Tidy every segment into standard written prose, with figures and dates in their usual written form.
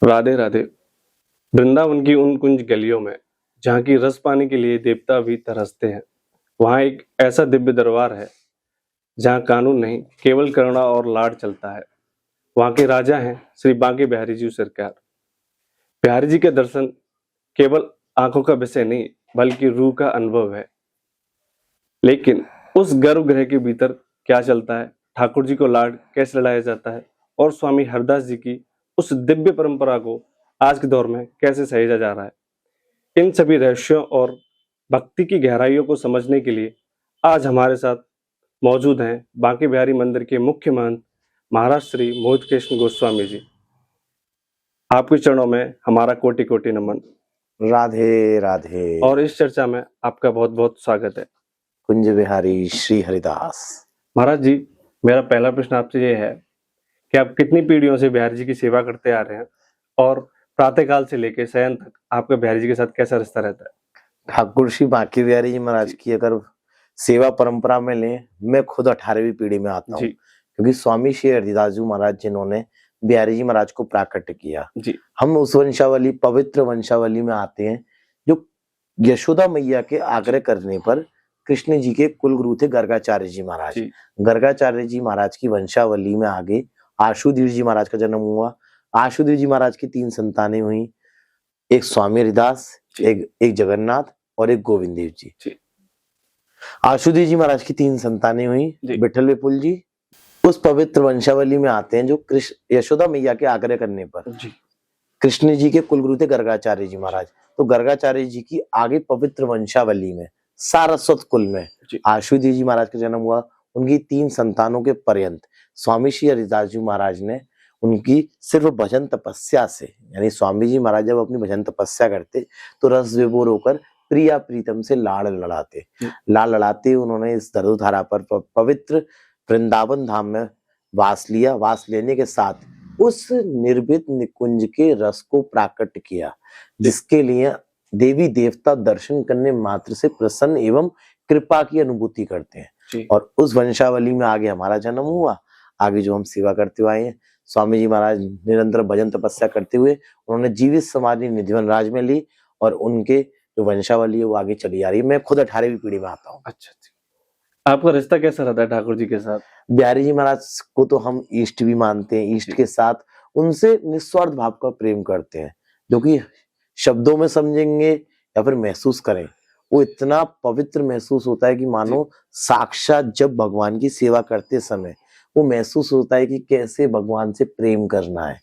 राधे राधे। वृंदावन की उन कुंज गलियों में जहाँ की रस पाने के लिए देवता भी तरसते हैं, वहाँ एक ऐसा दिव्य दरबार है जहाँ कानून नहीं केवल करुणा और लाड चलता है। वहाँ के राजा हैं श्री बांके बिहारी जी सरकार। बिहारी जी के दर्शन केवल आंखों का विषय नहीं बल्कि रूह का अनुभव है। लेकिन उस गर्भगृह के भीतर क्या चलता है, ठाकुर जी को लाड कैसे लड़ाया जाता है और स्वामी हरदास जी की उस दिव्य परंपरा को आज के दौर में कैसे सहेजा जा रहा है, इन सभी रहस्यों और भक्ति की गहराइयों को समझने के लिए आज हमारे साथ मौजूद हैं बांके बिहारी मंदिर के मुख्य महंत महाराज श्री मोहित कृष्ण गोस्वामी जी। आपके चरणों में हमारा कोटि कोटि नमन। राधे राधे। और इस चर्चा में आपका बहुत बहुत स्वागत है। कुंज बिहारी श्री हरिदास। महाराज जी, मेरा पहला प्रश्न आपसे ये है कि आप कितनी पीढ़ियों से बिहारी जी की सेवा करते आ रहे हैं और प्रातःकाल से लेकर शयन तक आपका बिहारी जी के साथ कैसा रिश्ता रहता है? ठाकुर श्री बांके बिहारी जी महाराज की अगर सेवा परंपरा में लें, मैं खुद 18वीं पीढ़ी में आता हूँ, क्योंकि स्वामी श्री हरिदास जी महाराज जिन्होंने बिहारी जी महाराज को प्राकट्य किया जी। हम उस वंशावली, पवित्र वंशावली में आते हैं जो यशोदा मैया के आग्रह करने पर कृष्ण जी के कुल गुरु थे गर्गाचार्य जी महाराज। गर्गाचार्य जी महाराज की वंशावली में आगे आशुधीर जी महाराज का जन्म हुआ। आशुधीर जी महाराज की 3 संतानें हुई, एक स्वामी हरिदास, एक जगन्नाथ और एक गोविंद देव जी। आशुधीर जी महाराज की 3 संतानें हुई, विठल विपुल जी। उस पवित्र वंशावली में आते हैं जो कृष्ण यशोदा मैया के आग्रह करने पर कृष्ण जी के कुलगुरु थे गर्गाचार्य जी महाराज। तो गर्गाचार्य जी की आगे पवित्र वंशावली में सारस्वत कुल में आशुधीर जी महाराज का जन्म हुआ। उनकी 3 संतानों के पर्यंत स्वामी श्री हरिदास जी महाराज ने उनकी सिर्फ भजन तपस्या से, यानी स्वामी जी महाराज जब अपनी भजन तपस्या करते तो रस विभोर होकर प्रिया प्रीतम से लाड़ लड़ाते उन्होंने इस धरुधारा पर पवित्र वृंदावन धाम में वास लिया। वास लेने के साथ उस निर्भित निकुंज के रस को प्राकट किया, जिसके लिए देवी देवता दर्शन करने मात्र से प्रसन्न एवं कृपा की अनुभूति करते हैं। और उस वंशावली में आगे हमारा जन्म हुआ। आगे जो हम सेवा करते हुए आए हैं, स्वामी जी महाराज निरंतर भजन तपस्या करते हुए उन्होंने जीवित समाधि निधिवन राज में ली और उनके जो वंशावली है वो आगे चली आ रही है। मैं खुद 18वीं पीढ़ी में आता हूँ। अच्छा, आपका रिश्ता कैसा रहता है ठाकुर जी के साथ? बिहारी जी महाराज को तो हम इष्ट भी मानते हैं। इष्ट के साथ उनसे निस्वार्थ भाव का प्रेम करते हैं, जो कि शब्दों में समझेंगे या फिर महसूस करें वो इतना पवित्र महसूस होता है कि मानो साक्षात जब भगवान की सेवा करते समय वो महसूस होता है कि कैसे भगवान से प्रेम करना है।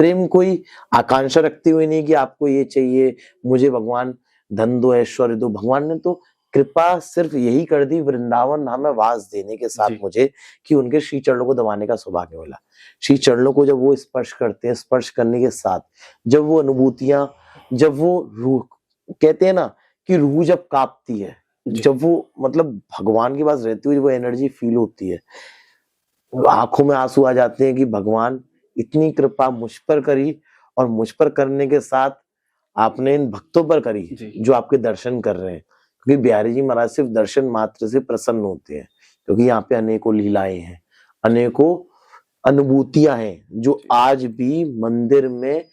प्रेम कोई आकांक्षा रखते हुए नहीं कि आपको ये चाहिए, मुझे भगवान धन दो, ऐश्वर्य दो। भगवान ने तो कृपा सिर्फ यही कर दी वृंदावन धाम में वास देने के साथ मुझे, कि उनके श्री चरणों को दबाने का सौभाग्य मिला। श्री चरणों को जब वो स्पर्श करते हैं, स्पर्श करने के साथ जब वो अनुभूतियां, जब वो रूह, कहते हैं ना कि रूह जब कांपती है, जब वो मतलब भगवान के पास रहती हुई वो एनर्जी फील होती है, आंखों में आंसू आ जाते हैं कि भगवान इतनी कृपा मुझ पर करी और मुझ पर करने के साथ आपने इन भक्तों पर करी जो आपके दर्शन कर रहे हैं। क्योंकि बिहारी जी महाराज सिर्फ दर्शन मात्र से प्रसन्न होते हैं, क्योंकि यहाँ पे अनेकों लीलाएं हैं, अनेकों अनुभूतियां हैं जो आज भी मंदिर में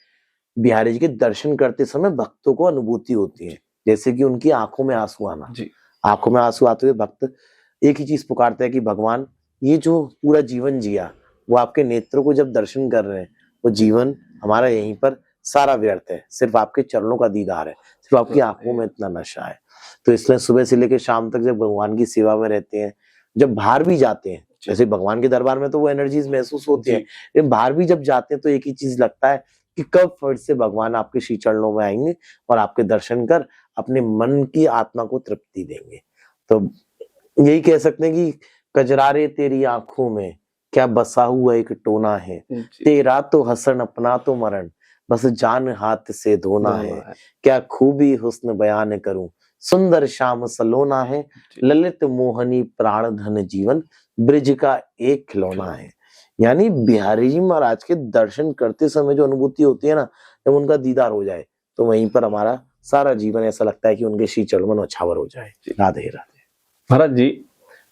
बिहारी जी के दर्शन करते समय भक्तों को अनुभूति होती है। जैसे कि उनकी आंखों में आंसू आना, आंखों में आंसू आते हुए भक्त एक ही चीज पुकारते हैं कि भगवान ये जो पूरा जीवन जिया वो आपके नेत्रों को जब दर्शन कर रहे हैं, वो जीवन हमारा यहीं पर सारा व्यर्थ है, सिर्फ आपके चरणों का दीदार है, सिर्फ आपकी आंखों में इतना नशा है। तो इसलिए सुबह से लेकर शाम तक जब भगवान की सेवा में रहते हैं, जब बाहर भी जाते हैं, जैसे भगवान के दरबार में तो वो एनर्जीज महसूस होती है, लेकिन बाहर भी जब जाते हैं तो एक ही चीज लगता है कि कब फिर से भगवान आपके श्री चरणों में आएंगे और आपके दर्शन कर अपने मन की आत्मा को तृप्ति देंगे। तो यही कह सकते हैं कि कजरारे तेरी आंखों में क्या बसा हुआ एक टोना है, तेरा तो हसन अपना तो मरण, बस जान हाथ से धोना है, क्या खूबी हुस्न बयान करूं, सुंदर श्याम सलोना है, ललित मोहनी प्राण धन जीवन, ब्रिज का एक खिलौना है। यानी बिहारी जी महाराज के दर्शन करते समय जो अनुभूति होती है ना, जब उनका दीदार हो जाए तो वहीं पर हमारा सारा जीवन ऐसा लगता है कि उनके श्री चरणों में न्यौछावर हो जाए। राधे राधे। महाराज जी,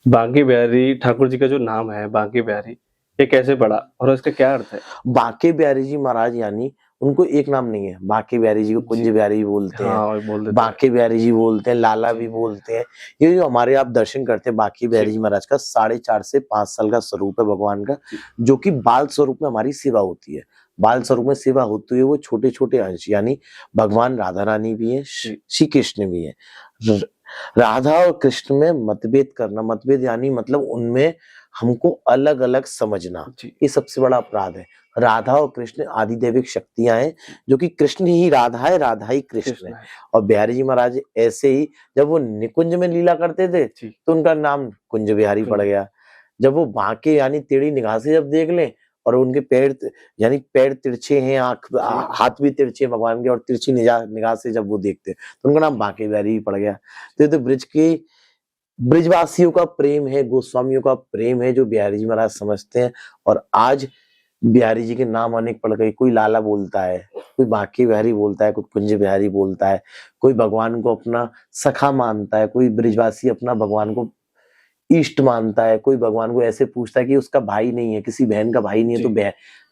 बांके बिहारी ठाकुर जी का जो नाम है बांके बिहारी, ये कैसे पड़ा और इसका क्या अर्थ है? बांके बिहारी जी महाराज यानी उनको एक नाम नहीं है, बांके बिहारी जी को कुंज बिहारी भी बोलते हैं, हाँ बोल देते हैं। बांके बिहारी जी बोलते हैं, लाला भी बोलते हैं। ये जो हमारे आप दर्शन करते हैं बांके बिहारी जी महाराज का 4.5 से 5 साल का स्वरूप है भगवान का, जो कि बाल स्वरूप में हमारी सेवा होती है। बाल स्वरूप में सेवा होती है वो छोटे छोटे अंश, यानी भगवान राधा रानी भी है, श्री कृष्ण भी है। राधा और कृष्ण में मतभेद करना, मतभेद यानी मतलब उनमें हमको अलग अलग समझना, ये सबसे बड़ा अपराध है। राधा और कृष्ण आदिदैविक शक्तियां हैं, जो कि कृष्ण ही राधा है, राधा ही कृष्ण है। और बिहारी जी महाराज ऐसे ही जब वो निकुंज में लीला करते थे तो उनका नाम कुंज बिहारी पड़ गया। जब वो बांके यानी टेढ़ी निगाह से जब देख लें और उनके पैर यानी पैर तिरछे हैं, हाथ भी तिरछे भगवान के और तिरछी निगाह से जब वो देखते तो उनका नाम बांके बिहारी पड़ गया। तो ये तो ब्रिज के ब्रिजवासियों का प्रेम है, गोस्वामियों का प्रेम है, जो बिहारी जी महाराज समझते हैं। और आज बिहारी जी के नाम अनेक पड़ गए, कोई लाला बोलता है, कोई बांके बिहारी बोलता है, कोई कुंज बिहारी बोलता है, कोई भगवान को अपना सखा मानता है, कोई ब्रिजवासी अपना भगवान को इष्ट मानता है, कोई भगवान को ऐसे पूछता है कि उसका भाई नहीं है, किसी बहन का भाई नहीं है तो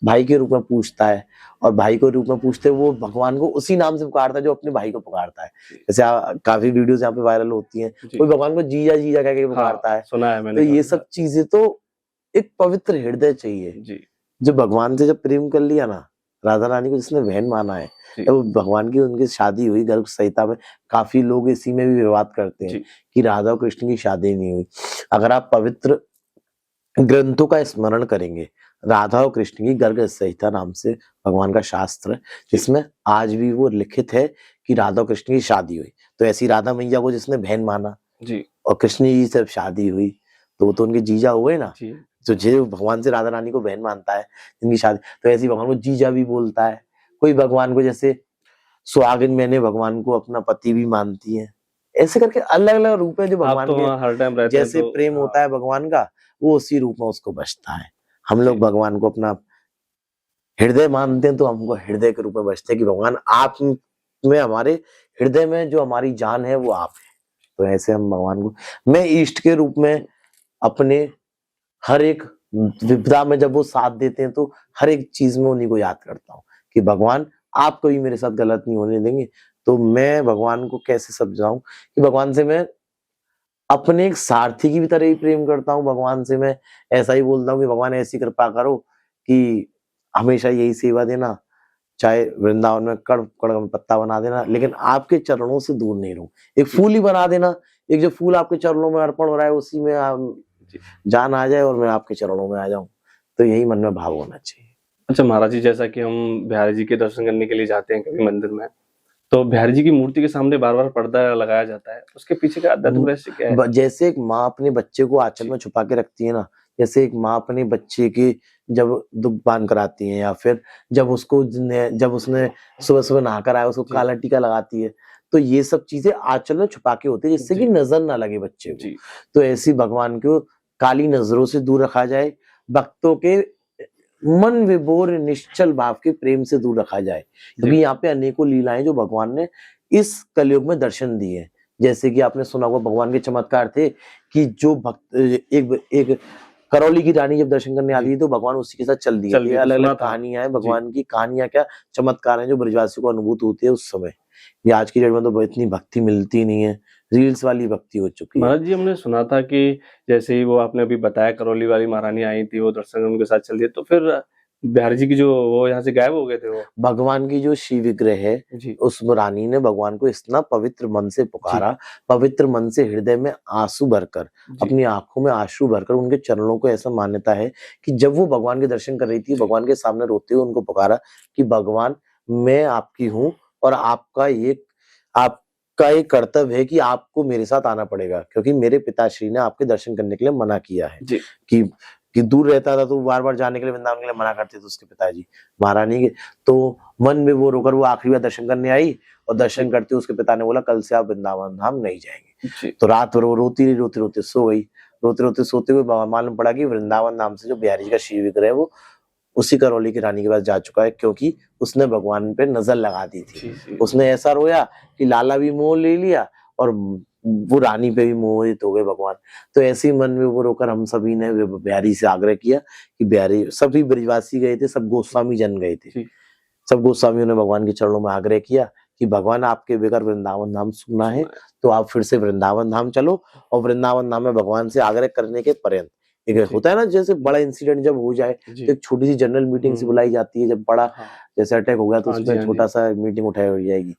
भाई के रूप में पूछता है, और भाई के रूप में पूछते वो भगवान को उसी नाम से पुकारता है जो अपने भाई को पुकारता है। जैसे काफी वीडियोस यहाँ पे वायरल होती हैं, कोई भगवान को जीजा जीजा कह के पुकारता है। सुना है मैंने। तो ये सब चीजें तो एक पवित्र हृदय चाहिए। जो भगवान से जब प्रेम कर लिया ना, राधा रानी को जिसने बहन माना है, तो भगवान की उनकी शादी हुई गर्भ संहिता में, काफी लोग इसी में भी विवाद करते हैं कि राधा और कृष्ण की शादी नहीं हुई। अगर आप पवित्र ग्रंथों का स्मरण करेंगे, राधा और कृष्ण की गर्भ संहिता नाम से भगवान का शास्त्र, जिसमें आज भी वो लिखित है कि राधा और कृष्ण की शादी हुई। तो ऐसी राधा मैया को जिसने बहन माना और कृष्ण जी से शादी हुई, तो वो तो उनके जीजा हुए ना। तो जो भगवान से राधा रानी को बहन मानता है जिनकी शादी, तो ऐसी भगवान को जीजा भी बोलता है। कोई भगवान को जैसे सुहागिन मैंने भगवान को अपना पति भी मानती है। ऐसे करके अलग अलग रूप है जो भगवान तो के हर टाइम रहते जैसे तो, प्रेम होता है भगवान का, वो उसी रूप में उसको बचता है। हम लोग भगवान को अपना हृदय मानते हैं, तो हमको हृदय के रूप में बचते हैं कि भगवान आप में, हमारे हृदय में जो हमारी जान है वो आप है। तो ऐसे हम भगवान को, मैं इष्ट के रूप में अपने हर एक विपदा में जब वो साथ देते हैं, तो हर एक चीज में उन्हीं को याद करता हूँ कि भगवान आप कभी मेरे साथ गलत नहीं होने देंगे। तो मैं भगवान को कैसे समझाऊं कि भगवान से मैं अपने एक सारथी की भी तरह ही प्रेम करता हूँ। भगवान से मैं ऐसा ही बोलता हूँ कि भगवान ऐसी कृपा करो कि हमेशा यही सेवा देना, चाहे वृंदावन में कड़ में पत्ता बना देना, लेकिन आपके चरणों से दूर नहीं रहूं। एक फूल ही बना देना, एक जो फूल आपके चरणों में अर्पण हो रहा है उसी में जान आ जाए और मैं आपके चरणों में आ जाऊं। तो यही मन में भाव होना चाहिए। अच्छा महाराज जी, जैसा कि हम बिहारी जी के दर्शन करने के लिए जाते हैं कभी मंदिर में, तो बिहारी जी की मूर्ति के सामने बार बार पर्दा लगाया जाता है, उसके पीछे का आध्यात्मिक रहस्य क्या है? जैसे एक माँ अपने बच्चे को आंचल में छुपा के रखती है ना, जैसे एक माँ अपने बच्चे की जब दुग्धपान कराती है, या फिर जब उसने सुबह सुबह नहाकर आया उसको काला टीका लगाती है, तो ये सब चीजें आंचल में छुपा के होती है जिससे कि नजर ना लगे बच्चे को। तो ऐसी भगवान को काली नजरों से दूर रखा जाए, भक्तों के मन विभोर निश्चल भाव के प्रेम से दूर रखा जाए, क्योंकि यहाँ पे अनेकों लीलाएं जो भगवान ने इस कलयुग में दर्शन दिए। जैसे कि आपने सुना होगा भगवान के चमत्कार थे कि जो भक्त एक करौली की रानी जब दर्शन करने आती है तो भगवान उसी के साथ चल दिए। अलग अलग कहानियां हैं भगवान की, कहानियां क्या चमत्कार हैं जो ब्रजवासियों को अनुभूत होती है उस समय। ये आज की डेट में तो इतनी भक्ति मिलती नहीं है, रील्स वाली भक्ति हो चुकी है। महाराज जी, हमने सुना था कि जैसे ही वो आपने अभी बताया करौली वाली महारानी आई थी, वो दर्शन उनके साथ चल दिए, तो फिर बिहारी जी की जो वो यहाँ से गायब हो गए थे। वो भगवान की जो शिव विग्रह है, उस रानी ने भगवान को इतना पवित्र मन से पुकारा, पवित्र मन से हृदय में आंसू भरकर, अपनी आंखों में आंसू भरकर उनके चरणों को, ऐसा मान्यता है कि जब वो भगवान के दर्शन कर रही थी, भगवान के सामने रोते हुए उनको पुकारा कि भगवान मैं आपकी हूँ और आपका एक कर्तव्य है कि आपको मेरे साथ आना पड़ेगा, क्योंकि मेरे पिताश्री ने आपके दर्शन करने के लिए मना किया है। कि दूर रहता था तो बार बार जाने के लिए, वृंदावन के लिए मना करते थे उसके पिताजी महारानी के। तो मन में वो रोकर वो आखिरी बार दर्शन करने आई, और दर्शन करते उसके पिता ने बोला कल से आप वृंदावन धाम नहीं जाएंगे। तो रात भर वो रोते रोते सो गई। रोते रोते सोते हुए मालूम पड़ा कि वृंदावन नाम से जो बिहारी जी का शिव विग्रह है वो उसी करौली की रानी के पास जा चुका है, क्योंकि उसने भगवान पे नजर लगा दी थी। उसने ऐसा रोया कि लाला भी मोह ले लिया और वो रानी पे भी मोहित हो गए भगवान। तो ऐसे ही मन में वो रोकर हम सभी ने बिहारी से आग्रह किया कि बिहारी, सभी ब्रजवासी गए थे, सब गोस्वामी जन गए थे, सब गोस्वामियों ने भगवान के चरणों में आग्रह किया कि भगवान आपके बगैर वृंदावन धाम सुना है, तो आप फिर से वृंदावन धाम चलो और वृंदावन धाम में भगवान से आग्रह करने के पर्यंत एक जी। होता है ना, जैसे बड़ा इंसिडेंट जब हो जाए जी। तो एक छोटी सी जनरल मीटिंग सी बुलाई जाती है, जब बड़ा हाँ। जैसे अटैक हो गया तो हाँ जी, उसमें हाँ छोटा सा मीटिंग उठाई हो जाएगी।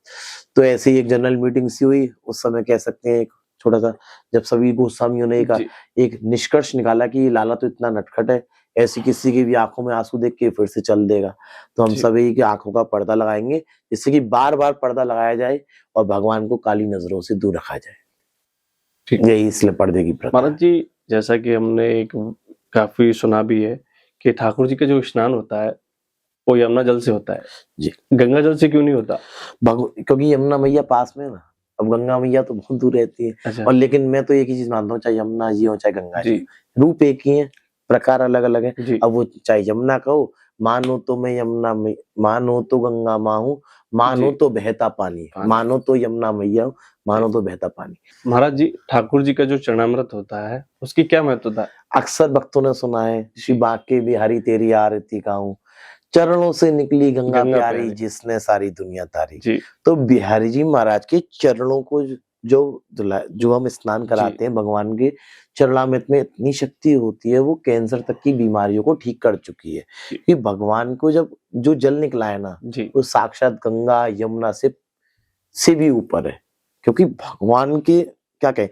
तो ऐसे ही एक जनरल मीटिंग सी हुई उस समय, कह सकते हैं एक छोटा सा, जब सभी गोस्वामियों ने जी। एक निष्कर्ष निकाला कि लाला तो इतना नटखट है, ऐसी किसी की भी आंखों में आंसू देख के फिर से चल देगा, तो हम जी। सभी की आंखों का पर्दा लगाएंगे, जिससे कि बार बार पर्दा लगाया जाए और भगवान को काली नजरों से दूर रखा जाए। ठीक। यही इसलिए पर्दे की प्रथा महाराज जी, जैसा कि हमने एक काफी सुना भी है कि ठाकुर जी का जो स्नान होता है वो यमुना जल से होता है जी। गंगा जल से क्यों नहीं होता? क्योंकि यमुना मैया पास में है ना, अब गंगा मैया तो बहुत दूर रहती है। अच्छा। और लेकिन मैं तो एक ही चीज मानता हूँ, चाहे यमुना जी हो चाहे गंगा जी, जी। रूप एक ही है, प्रकार अलग अलग है। जी। अब वो चाहे यमुना कहो, मानो तो मैं यमुना में, मानो तो गंगा माँ हूँ, मानो जी। तो बहता पानी, मानो तो यमुना मैया हूँ, मानो तो बहता पानी। महाराज जी, ठाकुर जी का जो चरणामृत होता है उसकी क्या महत्वता है? अक्सर भक्तों ने सुना है, श्री बांके बिहारी तेरी आरती गाऊं, चरणों से निकली गंगा प्यारी, जिसने सारी दुनिया तारी। जी। तो बिहारी जी महाराज के चरणों को जो हम स्नान कराते हैं, भगवान के चरणामृत में इतनी शक्ति होती है, वो कैंसर तक की बीमारियों को ठीक कर चुकी है। कि भगवान को जब जो जल निकला है ना, वो साक्षात गंगा यमुना से भी ऊपर है। क्योंकि भगवान के क्या कहें,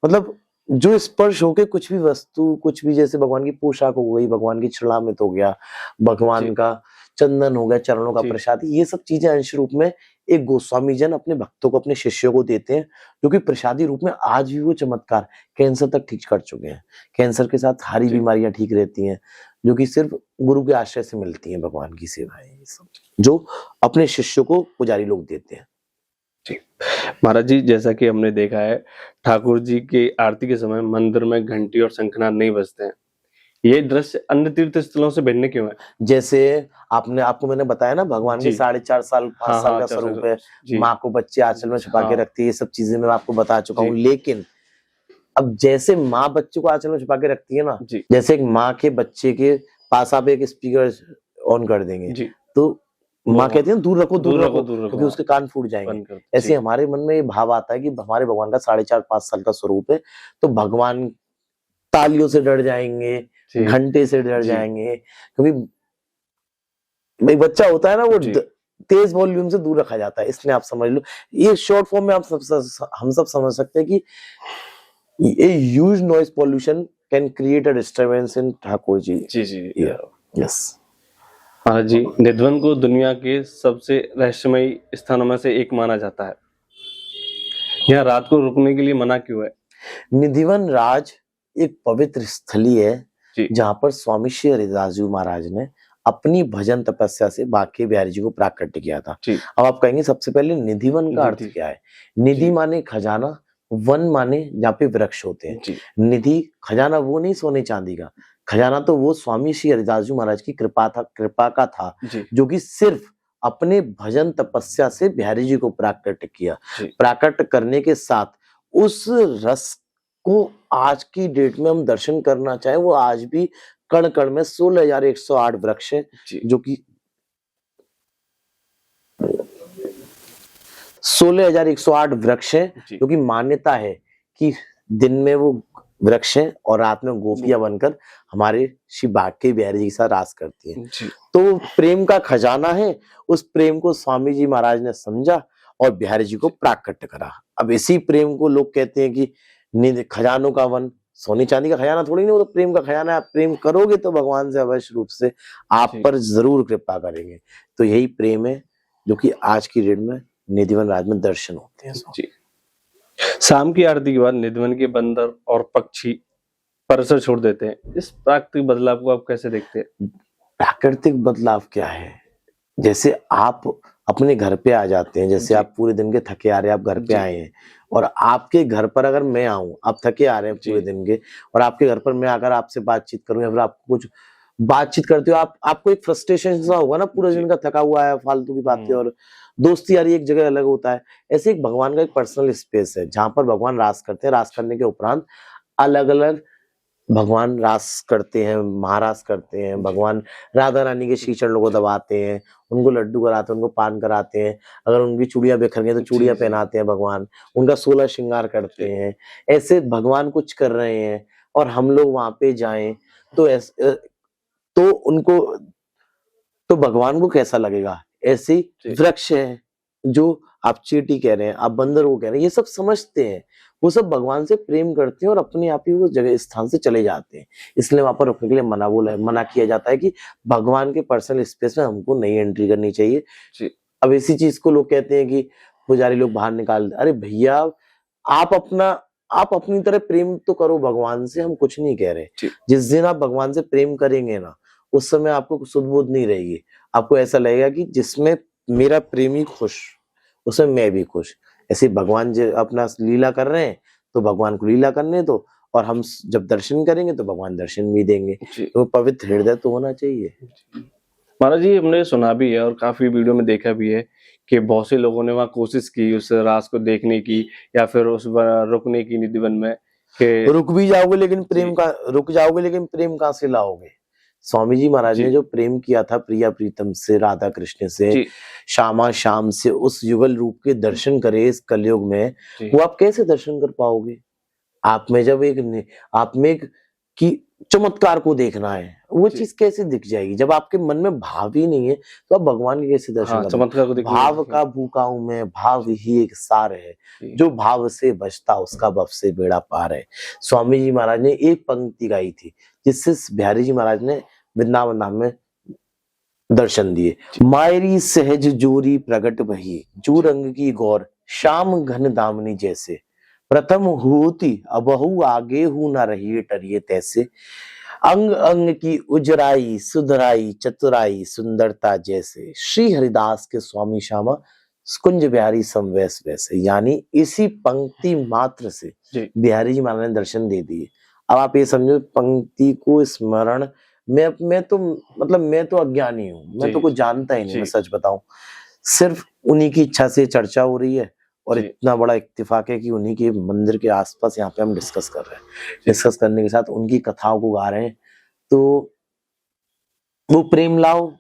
मतलब जो स्पर्श होके कुछ भी वस्तु, कुछ भी, जैसे भगवान की पोशाक हो गई, भगवान की चरणामृत हो गया, भगवान का चंदन हो गया, चरणों का प्रसाद, ये सब चीजें अंश रूप में एक गोस्वामी जन अपने भक्तों को, अपने शिष्यों को देते हैं, जो कि प्रसादी रूप में आज भी वो चमत्कार कैंसर तक ठीक कर चुके हैं। कैंसर के साथ सारी बीमारियां ठीक रहती हैं, जो कि सिर्फ गुरु के आश्रय से मिलती हैं। भगवान की सेवाएं ये सब जो अपने शिष्यों को पुजारी लोग देते हैं। जी महाराज जी, जैसा कि हमने देखा है ठाकुर जी की आरती के समय मंदिर में घंटी और शंखनाद नहीं बजते हैं। ये दृश्य अन्य तीर्थ स्थलों से भिन्न क्यों है? जैसे आपको मैंने बताया ना, भगवान के 4.5 साल 5 साल का स्वरूप है, माँ को बच्चे आंचल में छुपा के रखती है, ये सब चीजें मैं आपको बता चुका हूँ। लेकिन अब जैसे माँ बच्चे को आंचल में छुपा के रखती है ना, जैसे एक माँ के बच्चे के पास आप एक स्पीकर ऑन कर देंगे तो माँ कहती है दूर रखो क्योंकि उसके कान फूट जाएंगे। ऐसे हमारे मन में ये भाव आता है कि हमारे भगवान का 4.5-5 साल का स्वरूप है, तो भगवान तालियों से डर जाएंगे, घंटे से डर जाएंगे, क्योंकि भाई बच्चा होता है ना, वो तेज वॉल्यूम से दूर रखा जाता है। इसलिए आप समझ लो, ये शॉर्ट फॉर्म में हम सब समझ सकते हैं कि a huge noise pollution can create a disturbance in Thakur ji. Yes Maharaj ji, Nidhivan को दुनिया के सबसे रहस्यमयी स्थानों में से एक माना जाता है। यहाँ रात को रुकने के लिए मना क्यों है? निधिवन राज एक पवित्र स्थली है, जहाँ पर स्वामी श्री हरिदास जी महाराज ने अपनी भजन तपस्या से बांके बिहारी जी को प्राकट्य किया था। अब आप कहेंगे सबसे पहले निधिवन का अर्थ क्या है? निधि माने खजाना, वन माने जहाँ पे वृक्ष होते हैं। निधि खजाना वो नहीं सोने चांदी का, खजाना तो वो स्वामी श्री हरिदास जी महाराज की कृपा का था, जो कि सिर्फ अपने भजन तपस्या से बिहारी जी को प्राकट्य किया। प्राकट्य करने के साथ उस रस को आज की डेट में हम दर्शन करना चाहे, वो आज भी कण कण में 16,108 वृक्ष है, जो कि 16,108 वृक्ष है, जो कि मान्यता है कि दिन में वो वृक्ष है और रात में गोपियां बनकर हमारे श्री बांके बिहारी जी के साथ रास करती हैं। तो प्रेम का खजाना है, उस प्रेम को स्वामी जी महाराज ने समझा और बिहारी जी को प्राकट्य करा। अब इसी प्रेम को लोग कहते हैं कि खजानों का वन, सोने चांदी का खजाना थोड़ी नहीं, वो तो प्रेम का खजाना है। आप प्रेम करोगे तो भगवान से अवश्य रूप से आप पर जरूर कृपा करेंगे। तो यही प्रेम है जो कि आज की डेट में निधिवन राज में दर्शन होते हैं। जी। शाम की आरती के बाद निधिवन के बंदर और पक्षी परिसर छोड़ देते हैं। इस प्राकृतिक बदलाव को आप कैसे देखते हैं? प्राकृतिक बदलाव क्या है? जैसे आप अपने घर पे आ जाते हैं, जैसे आप पूरे दिन के थके आ रहे हैं, आप घर पे आए हैं, और आपके घर पर अगर मैं आऊं, आप थके आ रहे हैं पूरे दिन के, और आपके घर पर मैं आकर आपसे बातचीत करूं या फिर आपको कुछ बातचीत करते हो, आपको एक फ्रस्ट्रेशन सा होगा ना, पूरे दिन का थका हुआ है, फालतू की बातें और दोस्ती यारी एक जगह अलग होता है। ऐसे एक भगवान का एक पर्सनल स्पेस है जहां पर भगवान रास करते हैं। रास करने के उपरांत अलग अलग भगवान रास करते हैं, महारास करते हैं, भगवान राधा रानी के चरणों को दबाते हैं, उनको लड्डू कराते हैं, उनको पान कराते हैं, अगर उनकी चूड़ियां बिखर गई तो चूड़ियां जी, जी। पहनाते हैं भगवान, उनका 16 श्रृंगार करते जी, हैं। ऐसे भगवान कुछ कर रहे हैं और हम लोग वहां पे जाएं तो तो उनको, तो भगवान को कैसा लगेगा? ऐसे ही जी, वृक्ष है, जो आप चींटी कह रहे हैं, आप बंदर को कह रहे हैं, ये सब समझते हैं, वो सब भगवान से प्रेम करते हैं और अपने आप ही वो जगह स्थान से चले जाते हैं। इसलिए वहां पर रुकने के लिए मना किया जाता है कि भगवान के पर्सनल स्पेस में हमको नहीं एंट्री करनी चाहिए। जी, अब इसी चीज को लोग कहते हैं कि पुजारी लोग बाहर निकाल दे। अरे भैया, आप अपना आप अपनी तरह प्रेम तो करो भगवान से, हम कुछ नहीं कह रहे। जी, जिस दिन आप भगवान से प्रेम करेंगे ना, उस समय आपको सुध बुध नहीं रहेगी। आपको ऐसा लगेगा कि जिसमें मेरा प्रेमी खुश, उसमें मैं भी खुश। ऐसे भगवान जो अपना लीला कर रहे हैं, तो भगवान को लीला करने दो, और हम जब दर्शन करेंगे तो भगवान दर्शन भी देंगे। जी। तो पवित्र हृदय तो होना चाहिए। महाराज जी, हमने सुना भी है और काफी वीडियो में देखा भी है कि बहुत से लोगों ने वहां कोशिश की उस रास को देखने की या फिर उस रुकने की निधिवन में कि रुक भी जाओगे लेकिन जी, रुक जाओगे लेकिन प्रेम कहाँ से लाओगे? स्वामी जी महाराज ने जी, जो प्रेम किया था प्रिया प्रीतम से, राधा कृष्ण से, जी, श्यामा श्याम से, उस युगल रूप के दर्शन करे इस कलयुग में, जी, वो आप कैसे दर्शन कर पाओगे? आप में जब आप में एक की चमत्कार को देखना है, वो जी। चीज कैसे दिख जाएगी? जब आपके मन में भाव ही नहीं है, तो आप भगवान के कैसे दर्शन हाँ, करोगे? चमत्कार को देखने भाव में का भूखा हूं मैं, भाव ही एक सार है, जी, जो भाव से बचता उसका भव से बेड़ा पार है। स्वामी जी महाराज ने एक पंक्ति गाई थी, जिससे बिहारी जी महाराज ने वृंदावन धाम में दर्शन दिए। मायरी सहज जोरी प्रगट भई, जो रंग की गौर श्याम घन दामनी जैसे, प्रथम होती अबहु आगे हूं न रही टरिये तैसे, अंग अंग की उजराई सुधराई चतुराई सुंदरता जैसे, श्री हरिदास के स्वामी श्यामा कुंज बिहारी समवैस वैसे। यानी इसी पंक्ति मात्र से जी, बिहारी जी महाराज ने दर्शन दे दिए। अब आप ये समझो, पंक्ति को स्मरण, मैं तो मतलब मैं तो अज्ञानी हूँ, मैं तो जी, कुछ जानता ही नहीं, मैं जी, सच बताऊं। सिर्फ उन्हीं की इच्छा से चर्चा हो रही है, और जी, इतना बड़ा इत्तेफाक है कि उन्हीं के मंदिर के आसपास यहाँ पे हम डिस्कस कर रहे हैं। जी, डिस्कस करने के साथ उनकी कथाओं को गा रहे हैं। तो वो प्रेम लाओ,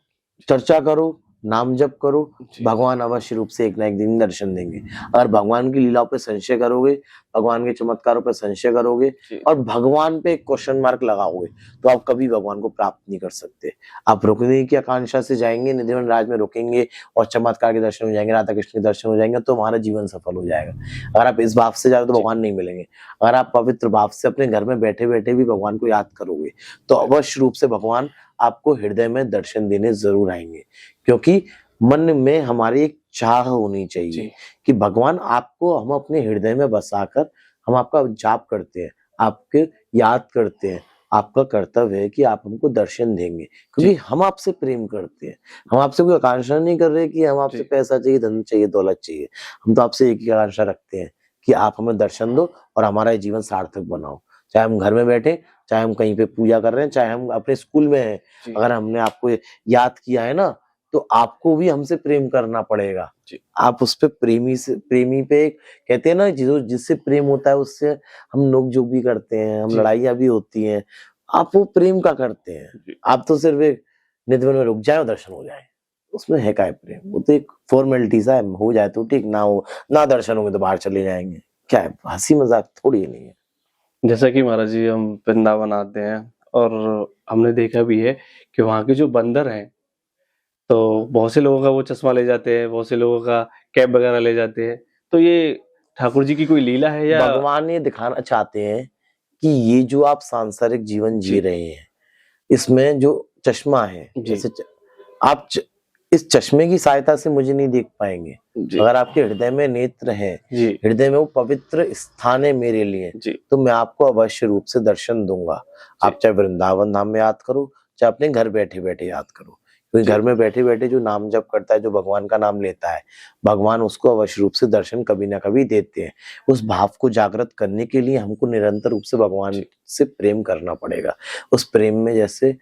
चर्चा करो, नाम जप करो, जी, भगवान अवश्य रूप से एक ना एक दिन दर्शन देंगे। अगर भगवान की लीलाओं पे संशय करोगे, भगवान के चमत्कारों पे संशय करोगे, जी, और भगवान पे क्वेश्चन मार्क लगाओगे, तो आप कभी भगवान को प्राप्त नहीं कर सकते। आप रुकने की आकांक्षा से जाएंगे, निधिवन राज में रुकेंगे और चमत्कार के दर्शन हो जाएंगे, राधा कृष्ण के दर्शन हो जाएंगे, तो हमारा जीवन सफल हो जाएगा। अगर आप इस भाव से जाओगे तो जी, भगवान नहीं मिलेंगे। अगर आप पवित्र भाव से अपने घर में बैठे बैठे भी भगवान को याद करोगे, तो अवश्य रूप से भगवान आपको हृदय में दर्शन देने जरूर आएंगे। क्योंकि मन में हमारी एक चाह होनी चाहिए जी, कि भगवान आपको हम अपने हृदय में बसाकर हम आपका जाप करते हैं, आपके याद करते हैं। आपका कर्तव्य है कि आप हमको दर्शन देंगे, क्योंकि जी, हम आपसे प्रेम करते हैं। हम आपसे कोई आकांक्षा नहीं कर रहे कि हम आपसे जी, पैसा चाहिए, धन चाहिए, दौलत चाहिए। हम तो आपसे एक ही आकांक्षा रखते हैं कि आप हमें दर्शन दो और हमारा ये जीवन सार्थक बनाओ। चाहे हम घर में बैठे, चाहे हम कहीं पे पूजा कर रहे हैं, चाहे हम अपने स्कूल में हैं, जी, अगर हमने आपको याद किया है ना, तो आपको भी हमसे प्रेम करना पड़ेगा। जी, आप उस पे प्रेमी पे, कहते हैं ना, जिससे प्रेम होता है उससे हम नोक-झोंक भी करते हैं, हम जी, लड़ाइयाँ भी होती हैं। आप वो प्रेम का करते हैं। जी, आप तो सिर्फ एक निधिवन में रुक जाएँ और दर्शन हो जाएँ। उसमें है क्या प्रेम? वो तो एक फॉर्मेलिटी सा है, हो जाए तो ठीक, ना दर्शन होंगे तो बाहर चले जाएँगे। क्या है? हँसी-मज़ाक थोड़ी है, नहीं है। जैसा कि महाराज जी हम वृंदावन आते हैं और हमने देखा भी है कि वहाँ के जो बंदर हैं, तो बहुत से लोगों का वो चश्मा ले जाते हैं, बहुत से लोगों का कैप वगैरह ले जाते हैं। तो ये ठाकुर जी की कोई लीला है या भगवान ये दिखाना चाहते हैं कि ये जो आप सांसारिक जीवन जी जी, रहे हैं, इसमें जो चश्मा है, जी, जैसे आप इस चश्मे की सहायता से मुझे नहीं देख पाएंगे। जी, अगर आपके हृदय में नेत्र है, जी, हृदय में वो पवित्र स्थान है मेरे लिए, जी, तो मैं आपको अवश्य रूप से दर्शन दूंगा। जी, आप चाहे वृंदावन धाम में याद करो, चाहे अपने घर बैठे बैठे याद करो, क्योंकि जी, घर में बैठे बैठे जो नाम जप करता है, जो भगवान का नाम लेता है, भगवान उसको अवश्य रूप से दर्शन कभी ना कभी देते हैं। उस भाव को जागृत करने के लिए हमको निरंतर रूप से भगवान जी, से प्रेम करना पड़ेगा। उस प्रेम में जैसे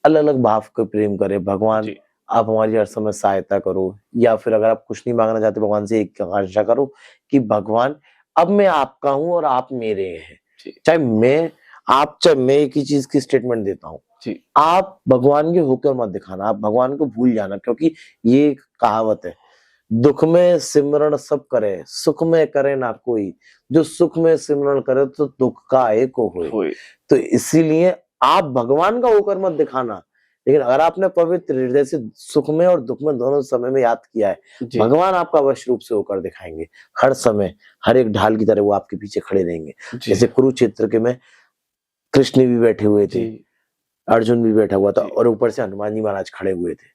अलग-अलग भाव को प्रेम करें। भगवान, जी, आप हमारी हर समय सहायता करो, या फिर अगर आप कुछ नहीं मांगना चाहते, भगवान से एक आकांक्षा करो कि भगवान, अब मैं आपका हूँ और आप मेरे हैं। जी, चाहे मैं आप चाहे मैं एक ही चीज की स्टेटमेंट देता हूँ, जी आप भगवान के होकर मत दिखाना, आप भगवान को भूल जाना, क्योंकि ये एक कहावत है, दुख में सिमरण सब करे, सुख में करे ना कोई, जो सुख में सिमरण करे तो दुख का एक होए। होए तो इसीलिए आप भगवान का होकर मत दिखाना, लेकिन अगर आपने पवित्र हृदय से सुख में और दुख में दोनों समय में याद किया है, जी भगवान आपका अवश्य रूप से होकर दिखाएंगे। हर समय हर एक ढाल की तरह वो आपके पीछे खड़े रहेंगे। जी जैसे कुरुक्षेत्र के में कृष्ण भी बैठे हुए थे, जी अर्जुन भी बैठा हुआ था, जी और ऊपर से हनुमान जी महाराज खड़े हुए थे।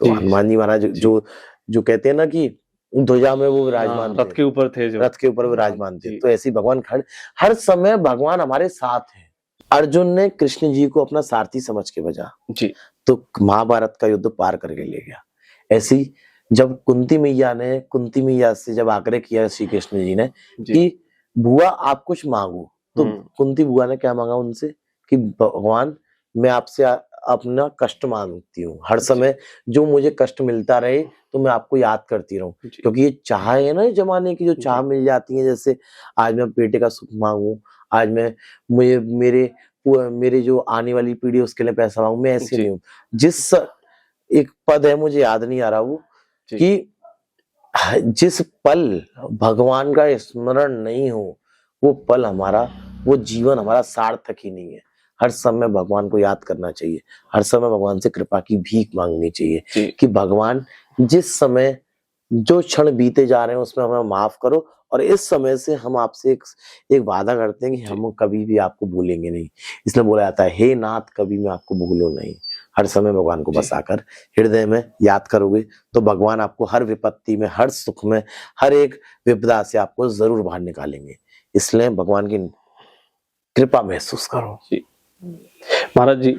तो जी हनुमान जी महाराज जी जो जो कहते हैं ना कि ध्वजा में वो हाँ, विराजमान रथ थे, के ऊपर थे जो। रथ के ऊपर हाँ, विराजमान थे, जी तो ऐसे ही भगवान खड़े, हर समय भगवान हमारे साथ है। अर्जुन ने कृष्ण जी को अपना सारथी समझ के बजा, जी तो महाभारत का युद्ध पार करके ले गया। ऐसी जब कुंती मैया से जब आग्रह किया श्री कृष्ण जी ने जी कि बुआ आप कुछ मांगो, तो हम्म कुंती बुआ ने क्या मांगा उनसे कि भगवान मैं आपसे अपना कष्ट मांगती हूँ, हर जी समय जो मुझे कष्ट मिलता रहे तो मैं आपको याद करती रहूं, जी क्योंकि ये चाह है ना, इस जमाने की जो चाह जी मिल जाती है, जैसे आज मैं बेटे का सुख मांगू, आज मैं मुझे मेरे जो आने वाली पीढ़ी है उसके लिए पैसा मांगू, मैं ऐसे जी नहीं हूँ। एक पद है, मुझे याद नहीं आ रहा वो, जी कि जिस पल भगवान का स्मरण नहीं हो, वो पल हमारा, वो जीवन हमारा सार्थक ही नहीं है। हर समय भगवान को याद करना चाहिए, हर समय भगवान से कृपा की भीख मांगनी चाहिए जी कि भगवान जिस समय जो क्षण बीते जा रहे हैं उसमें हमें माफ करो, और इस समय से हम आपसे एक वादा करते हैं कि जी हम कभी भी आपको भूलेंगे नहीं। इसलिए बोला जाता है, हे नाथ कभी मैं आपको भूलो नहीं। हर समय भगवान को जी बसाकर हृदय में याद करोगे तो भगवान आपको हर विपत्ति में, हर सुख में, हर एक विपदा से आपको जरूर बाहर निकालेंगे। इसलिए भगवान की कृपा महसूस करो। जी महाराज जी,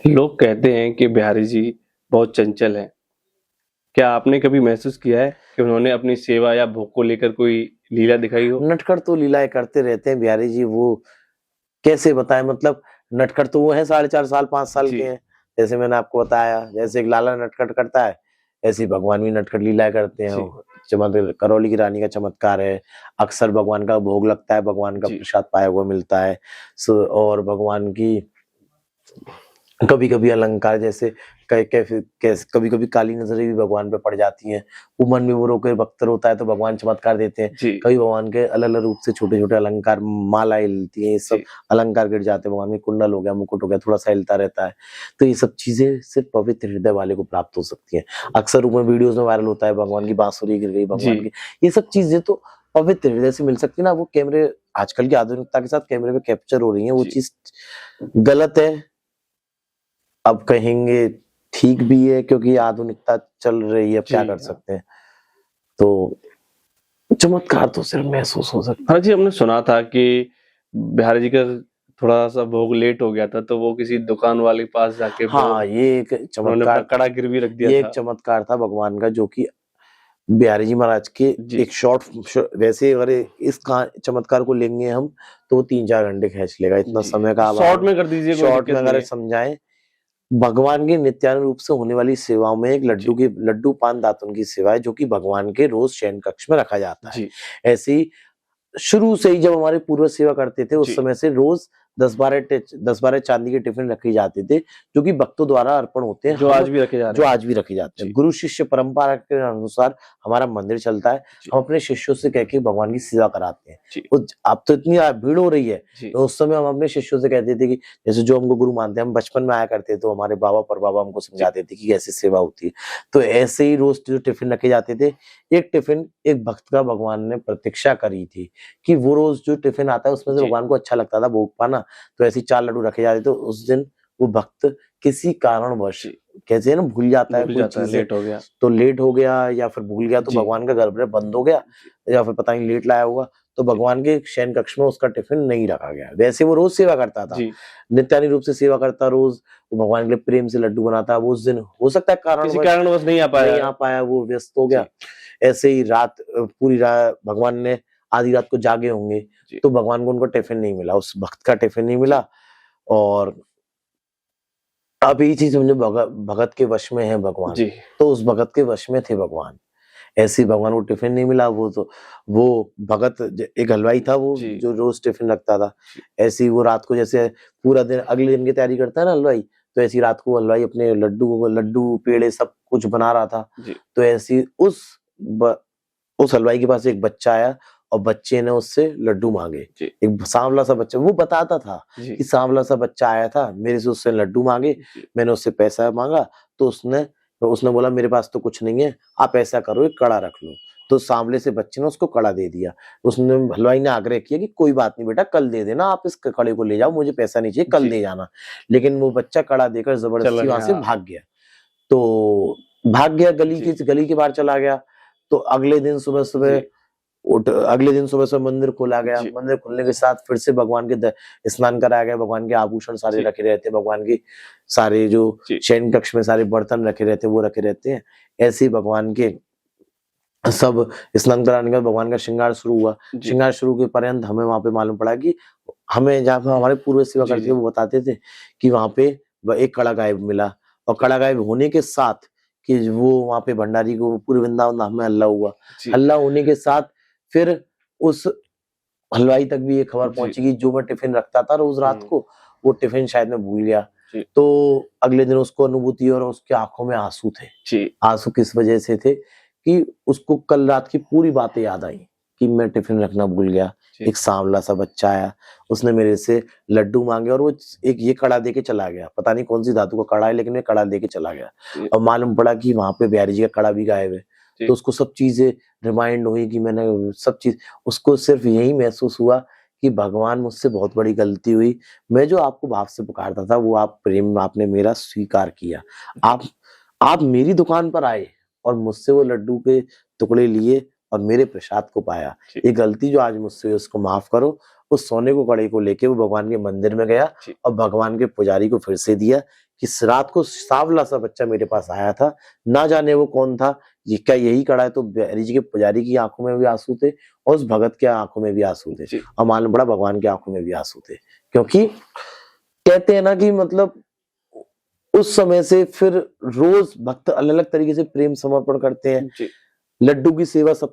लोग कहते हैं कि बिहारी जी बहुत चंचल हैं। क्या आपने कभी महसूस किया है कि उन्होंने अपनी सेवा या भोग को लेकर कोई लीला दिखाई हो? नटखट तो लीलाएं करते रहते हैं बिहारी जी, वो कैसे बताएं, मतलब नटखट तो वो है 4.5 साल 5 साल के जी हैं, जैसे मैंने आपको बताया, जैसे एक लाला नटखट करता है, ऐसे ही भगवान भी नटखट लीलाएं करते हैं। जी चमत्कार करौली की रानी का चमत्कार है, अक्सर भगवान का भोग लगता है, भगवान का जी प्रसाद पाया हुआ मिलता है। और भगवान की कभी कभी अलंकार, जैसे कभी कभी काली नजरें भी भगवान पे पड़ जाती हैं, वो मन में वो रोके वक्त होता है तो भगवान चमत्कार देते हैं। जी कभी भगवान के अलग अलग रूप से छोटे छोटे अलंकार, मालाएं हिलती हैं, ये सब जी अलंकार गिर जाते हैं, भगवान में कुंडल हो गया, मुकुट हो गया, थोड़ा सा हिलता रहता है। तो ये सब चीजें सिर्फ पवित्र हृदय वाले को प्राप्त हो सकती हैं। अक्सर में वीडियोज में वायरल होता है, भगवान की बांसुरी गिर गई, जी भगवान की, ये सब चीजें तो पवित्र हृदय से मिल सकती है ना। वो कैमरे आजकल की आधुनिकता के साथ कैमरे में कैप्चर हो रही है, वो जी चीज गलत है। अब कहेंगे ठीक भी है, क्योंकि आधुनिकता चल रही है, अब क्या जी कर हाँ। सकते हैं। तो चमत्कार तो सिर्फ महसूस हो सकता हाँ जी, हमने सुना था कि बिहारी जी का थोड़ा सा भोग लेट हो गया था, तो वो किसी दुकान वाले के पास जाके है। हाँ, भोग ये एक उन्होंने अपना चमत्कार था, कड़ा गिरवी रख दिया ये एक था। चमत्कार था भगवान का, जो कि बिहारी जी महाराज के जी एक वैसे अगर इस चमत्कार को लेंगे हम तो 3-4 घंटे खींच लेगा, इतना जी समय का अभाव शॉर्ट है। में कर दीजिए, कोई शॉर्ट दिक्कत में नहीं अगर है। समझाएं, भगवान के नित्यानुरूप से होने वाली सेवाओं में एक जी लड्डू पान दातुन की सेवा है, जो कि भगवान के रोज शयन कक्ष में रखा जाता है। जी ऐसे ही शुरू से ही जब हमारे पूर्वज सेवा करते थे, उस जी समय से रोज 10-12 चांदी के टिफिन रखे जाते थे, जो कि भक्तों द्वारा अर्पण होते हैं, जो आज भी रखे जा जो रहे हैं। आज भी रखे जाते हैं। जी गुरु शिष्य परंपरा के अनुसार हमारा मंदिर चलता है, जी हम अपने शिष्यों से कह के भगवान की सेवा कराते हैं। जी अब तो इतनी भीड़ हो रही है, जी तो उस समय हम अपने शिष्यों से कहते थे कि जैसे जो हमको गुरु मानते हैं, हम बचपन में आया करते तो हमारे बाबा पर बाबा हमको जी समझाते थे कि कैसे सेवा होती है। तो ऐसे ही रोज जो टिफिन रखे जाते थे, एक टिफिन एक भक्त का भगवान ने प्रतीक्षा करी थी कि वो रोज जो टिफिन आता है उसमें से जी भगवान को अच्छा लगता था भोग पाना, तो ऐसे ही 4 लड्डू रखे जाते थे। उस दिन वो भक्त किसी कारणवश, जी कहते हैं ना, भूल जाता है भूल कोई जाता है, चीजें, लेट हो गया। तो लेट हो गया या फिर भूल गया, तो जी भगवान का गर्भगृह बंद हो गया, जी या फिर पता नहीं लेट लाया होगा, तो जी भगवान के शयन कक्ष में उसका टिफिन नहीं रखा गया। वैसे वो रोज सेवा करता था, जी नित्यानी रूप से सेवा करता, रोज वो भगवान के लिए प्रेम से लड्डू बनाता। वो उस दिन हो सकता है किसी कारणवश कारणवश नहीं आ पाया नहीं है। आ पाया, वो व्यस्त हो गया। जी ऐसे ही पूरी रात भगवान ने आधी रात को जागे होंगे, जी तो भगवान को उनको टिफिन नहीं मिला, उस भक्त का टिफिन नहीं मिला। जी और अब ये चीज समझो, भगत के वश में है भगवान, जी तो उस भगत के वश में थे भगवान। ऐसे ही भगवान को टिफिन नहीं मिला, वो भगत एक हलवाई था वो जी। जो रोज टिफिन रखता था। जी। ऐसे ही वो रात को जैसे पूरा दिन अगले दिन की तैयारी करता है ना हलवाई, तो ऐसी रात को हलवाई अपने लड्डू पेड़े सब कुछ बना रहा था। जी। तो ऐसी उस हलवाई के पास एक बच्चा आया और बच्चे ने उससे लड्डू मांगे। जी। एक सांवला सा बच्चा, वो बताता था जी। कि सांवला सा बच्चा आया था, मेरे से उससे लड्डू मांगे, जी। मैंने उससे पैसा मांगा, तो उसने बोला मेरे पास तो कुछ नहीं है, आप ऐसा करो एक कड़ा रख लो। तो सांवले से बच्चे ने उसको कड़ा दे दिया। उसने हलवाई ने आग्रह किया कि कोई बात नहीं बेटा, कल दे देना, आप इस कड़े को ले जाओ, मुझे पैसा नहीं चाहिए, कल जी। दे जाना। लेकिन वो बच्चा कड़ा देकर चला जबरदस्ती वहां से गया। भाग गया। तो भाग गया, जी। गली के बाहर चला गया। तो जी। अगले दिन सुबह सुबह मंदिर खोला गया। जी। मंदिर खुलने के साथ फिर से भगवान के स्नान कराया गया। भगवान के आभूषण सारे जी। रखे रहते हैं, भगवान के सारे जो जी। शयन कक्ष में सारे बर्तन रखे रहते हैं वो रखे रहते हैं। ऐसे ही भगवान के सब स्नान कराने के बाद भगवान का श्रृंगार शुरू हुआ। जी। श्रृंगार शुरू के पर्यंत हमें वहां पे मालूम पड़ा कि हमें जहाँ पे हमारे पूर्व सेवा जी। करते जी। थे वो बताते थे कि वहां पे एक कड़ा गायब मिला, और कड़ा गायब होने के साथ कि वो वहां पे भंडारी को पूरे वृंदावन धाम में हल्ला हुआ। जी। हल्ला होने के साथ फिर उस हलवाई तक भी ये खबर जी। पहुंची कि जो मैं टिफिन रखता था रोज रात को, वो टिफिन शायद मैं भूल गया। जी। तो अगले दिन उसको अनुभूति और उसके आंखों में आंसू थे। जी। आंसू किस वजह से थे कि उसको कल रात की पूरी बातें याद आई कि मैं टिफिन रखना भूल गया। जी। एक सांवला सा बच्चा आया, उसने मेरे से लड्डू मांगे और वो एक ये कड़ा दे के चला गया। पता नहीं कौन सी धातु का कड़ा है, लेकिन ये कड़ा दे के चला गया। जी। और मालूम पड़ा कि वहां पे बिहारी जी का कड़ा भी गायब है। जी। तो उसको सब चीजें रिमाइंड हुई कि मैंने सब चीज, उसको सिर्फ यही महसूस हुआ कि भगवान मुझसे बहुत बड़ी गलती हुई। मैं जो आपको भाव से पुकारता था वो आपने मेरा स्वीकार किया। आप मेरी दुकान पर आए और मुझसे वो लड्डू के टुकड़े लिए और मेरे प्रसाद को पाया। जी। ये गलती जो आज मुझसे हुई उसको माफ करो। उस सोने को कड़े को लेके वो भगवान के मंदिर में गया जी। और भगवान के पुजारी को फिर से दिया कि इस रात को सांवला सा बच्चा मेरे पास आया था, ना जाने वो कौन था, ये क्या यही कड़ा है। तो बिहारी जी के पुजारी की आंखों में भी आंसू थे और उस भगत के आंखों में भी आंसू थे, जी। और मालूम पड़ा भगवान की आंखों में भी आंसू थे। क्योंकि कहते हैं ना कि मतलब उस समय से फिर रोज भक्त अलग अलग तरीके से प्रेम समर्पण करते हैं। जी। लड्डू की सेवा सब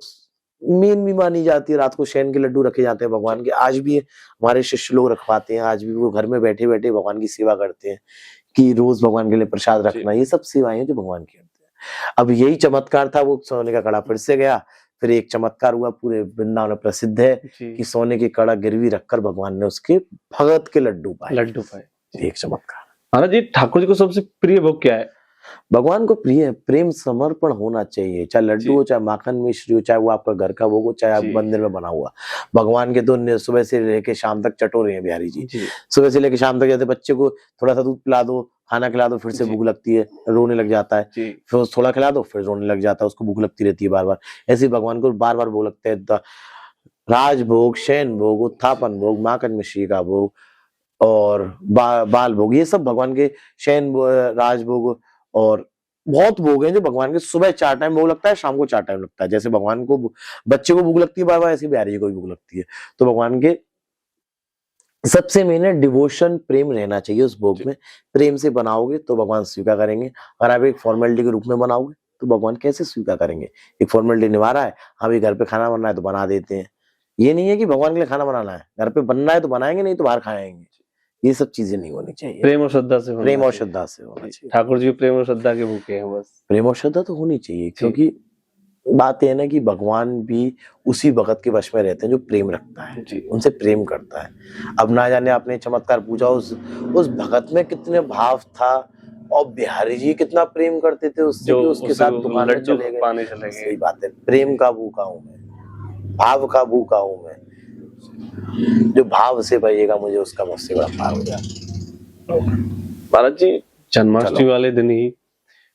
मेन भी मानी जाती है। रात को शयन के लड्डू रखे जाते हैं भगवान के, आज भी हमारे शिष्य लोग रखवाते हैं। आज भी वो घर में बैठे बैठे भगवान की सेवा करते हैं कि रोज भगवान के लिए प्रसाद रखना। ये सब सेवाएं जो भगवान की करते हैं। अब यही चमत्कार था, वो सोने का कड़ा फिर से गया। फिर एक चमत्कार हुआ, पूरे वृंदावन में प्रसिद्ध है कि सोने की कड़ा गिरवी रखकर भगवान ने उसके भगत के लड्डू पाए। एक चमत्कार। महाराज जी, ठाकुर जी को सबसे प्रिय भोग क्या है? भगवान को प्रिय प्रेम समर्पण होना चाहिए, चाहे लड्डू हो, चाहे माखन मिश्री हो, चाहे वो आपका घर का भोग हो, चाहे आप मंदिर में बना हुआ। भगवान के तो सुबह से लेके शाम तक चटोरे हैं बिहारी जी। सुबह से लेके शाम तक, जैसे बच्चे को थोड़ा सा दूध पिला दो, खाना खिला दो, फिर से भूख लगती है, रोने लग जाता है। फिर थोड़ा खिला दो, फिर रोने लग जाता है, उसको भूख लगती रहती है बार बार। ऐसे ही भगवान को बार बार भोग लगते हैं। राजभोग, शयन भोग, उत्थापन भोग, माखन मिश्री का भोग और बाल भोग, ये सब भगवान के शयन राजभोग और बहुत भोग हैं जो भगवान के सुबह 4 टाइम भोग लगता है, शाम को 4 टाइम लगता है। जैसे भगवान को बच्चे को भूख लगती है बार बार, ऐसे बिहारी जी को भी भूख लगती है। तो भगवान के सबसे मेन है डिवोशन, प्रेम रहना चाहिए उस भोग में। प्रेम से बनाओगे तो भगवान स्वीकार करेंगे। अगर आप एक फॉर्मेलिटी के रूप में बनाओगे तो भगवान कैसे स्वीकार करेंगे? एक फॉर्मेलिटी निभा रहा है, हाँ भाई घर पे खाना बनना है तो बना देते हैं। ये नहीं है कि भगवान के लिए खाना बनाना है, घर पे बनना है तो बनाएंगे, नहीं तो बाहर खाएंगे। ये सब चीजें नहीं होनी चाहिए। प्रेम और श्रद्धा से प्रेम और श्रद्धा से होना चाहिए। ठाकुर जी प्रेम और श्रद्धा के भूखे हैं बस। प्रेम और श्रद्धा तो होनी चाहिए, क्योंकि बात है ना कि भगवान भी उसी भगत के वश में रहते हैं जो प्रेम रखता है, उनसे प्रेम करता है। अब ना जाने आपने चमत्कार पूछा, उस भगत में कितने भाव था और बिहारी जी कितना प्रेम करते थे उससे, जो उसके साथ दुकान में चले गए। सही बात है, प्रेम का भूखा हूं मैं, भाव का भूखा हूं मैं, जो भाव से पाइएगा मुझे उसका मुझसे बड़ा प्यार हो जाता। महाराज जी, जन्माष्टमी वाले दिन ही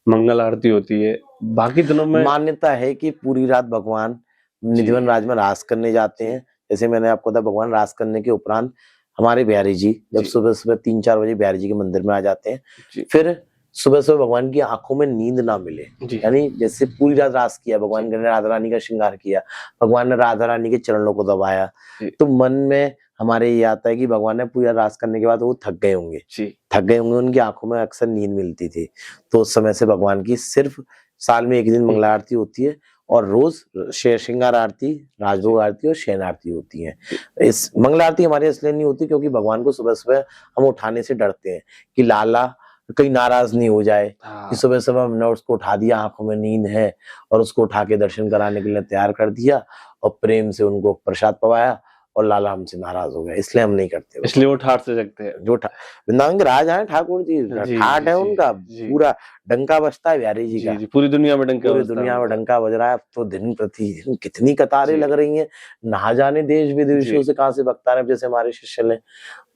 मंगल आरती होती है, बाकी दिनों में मान्यता है कि पूरी रात भगवान निधिवन राज में रास करने जाते हैं। जैसे मैंने आपको बताया, भगवान रास करने के उपरांत हमारे बिहारी जी जब सुबह सुबह 3-4 बजे बिहारी जी के मंदिर में आ जाते हैं, फिर सुबह सुबह भगवान की आंखों में नींद ना मिले, यानी जैसे पूरी रात रास किया भगवान ने, राधा रानी का श्रृंगार किया, भगवान ने राधा रानी के चरणों को दबाया, तो मन में हमारे ये आता है कि भगवान ने पूरा रास करने के बाद वो थक गए होंगे, उनकी आंखों में अक्सर नींद मिलती थी। तो उस समय से भगवान की सिर्फ साल में एक दिन मंगला आरती होती है और रोज श्रृंगार आरती, राजभोग आरती और शयन आरती होती है। इस मंगल आरती हमारे इसलिए नहीं होती क्योंकि भगवान को सुबह सुबह हम उठाने से डरते हैं कि लाला कहीं नाराज नहीं हो जाए कि सुबह सुबह हमने उसको उठा दिया, आंखों में नींद है और उसको उठा के दर्शन कराने के लिए तैयार कर दिया और प्रेम से उनको प्रसाद पवाया और लाला हमसे नाराज हो गया, इसलिए हम नहीं करते। इसलिए वो ठाट से जगते हैं। जो वृंदावन के राज हैं ठाकुर जी, ठाट है उनका, पूरा डंका बजता है बिहारी जी का। पूरी दुनिया में डंका, पूरी दुनिया में डंका बज रहा है। अब तो दिन प्रतिदिन कितनी कतारें लग रही हैं, ना जाने देश विदेशों से कहां से भक्त आ रहे हैं। जैसे हमारे शिष्य ने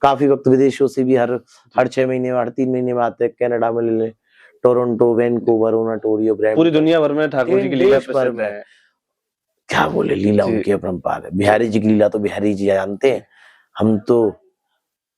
काफी वक्त विदेशों से भी हर 6 महीने में, हर 3 महीने में आते हैं। कनाडा में ले ले, टोरंटो, वैनकूवर, ओंटारियो, ब्रैम्पटन, पूरी दुनिया भर में ठाकुर जी की लीला प्रसिद्ध है। क्या बोले, लीला उनकी अपरंपार है। बिहारी जी की लीला तो बिहारी जी जानते हैं, हम तो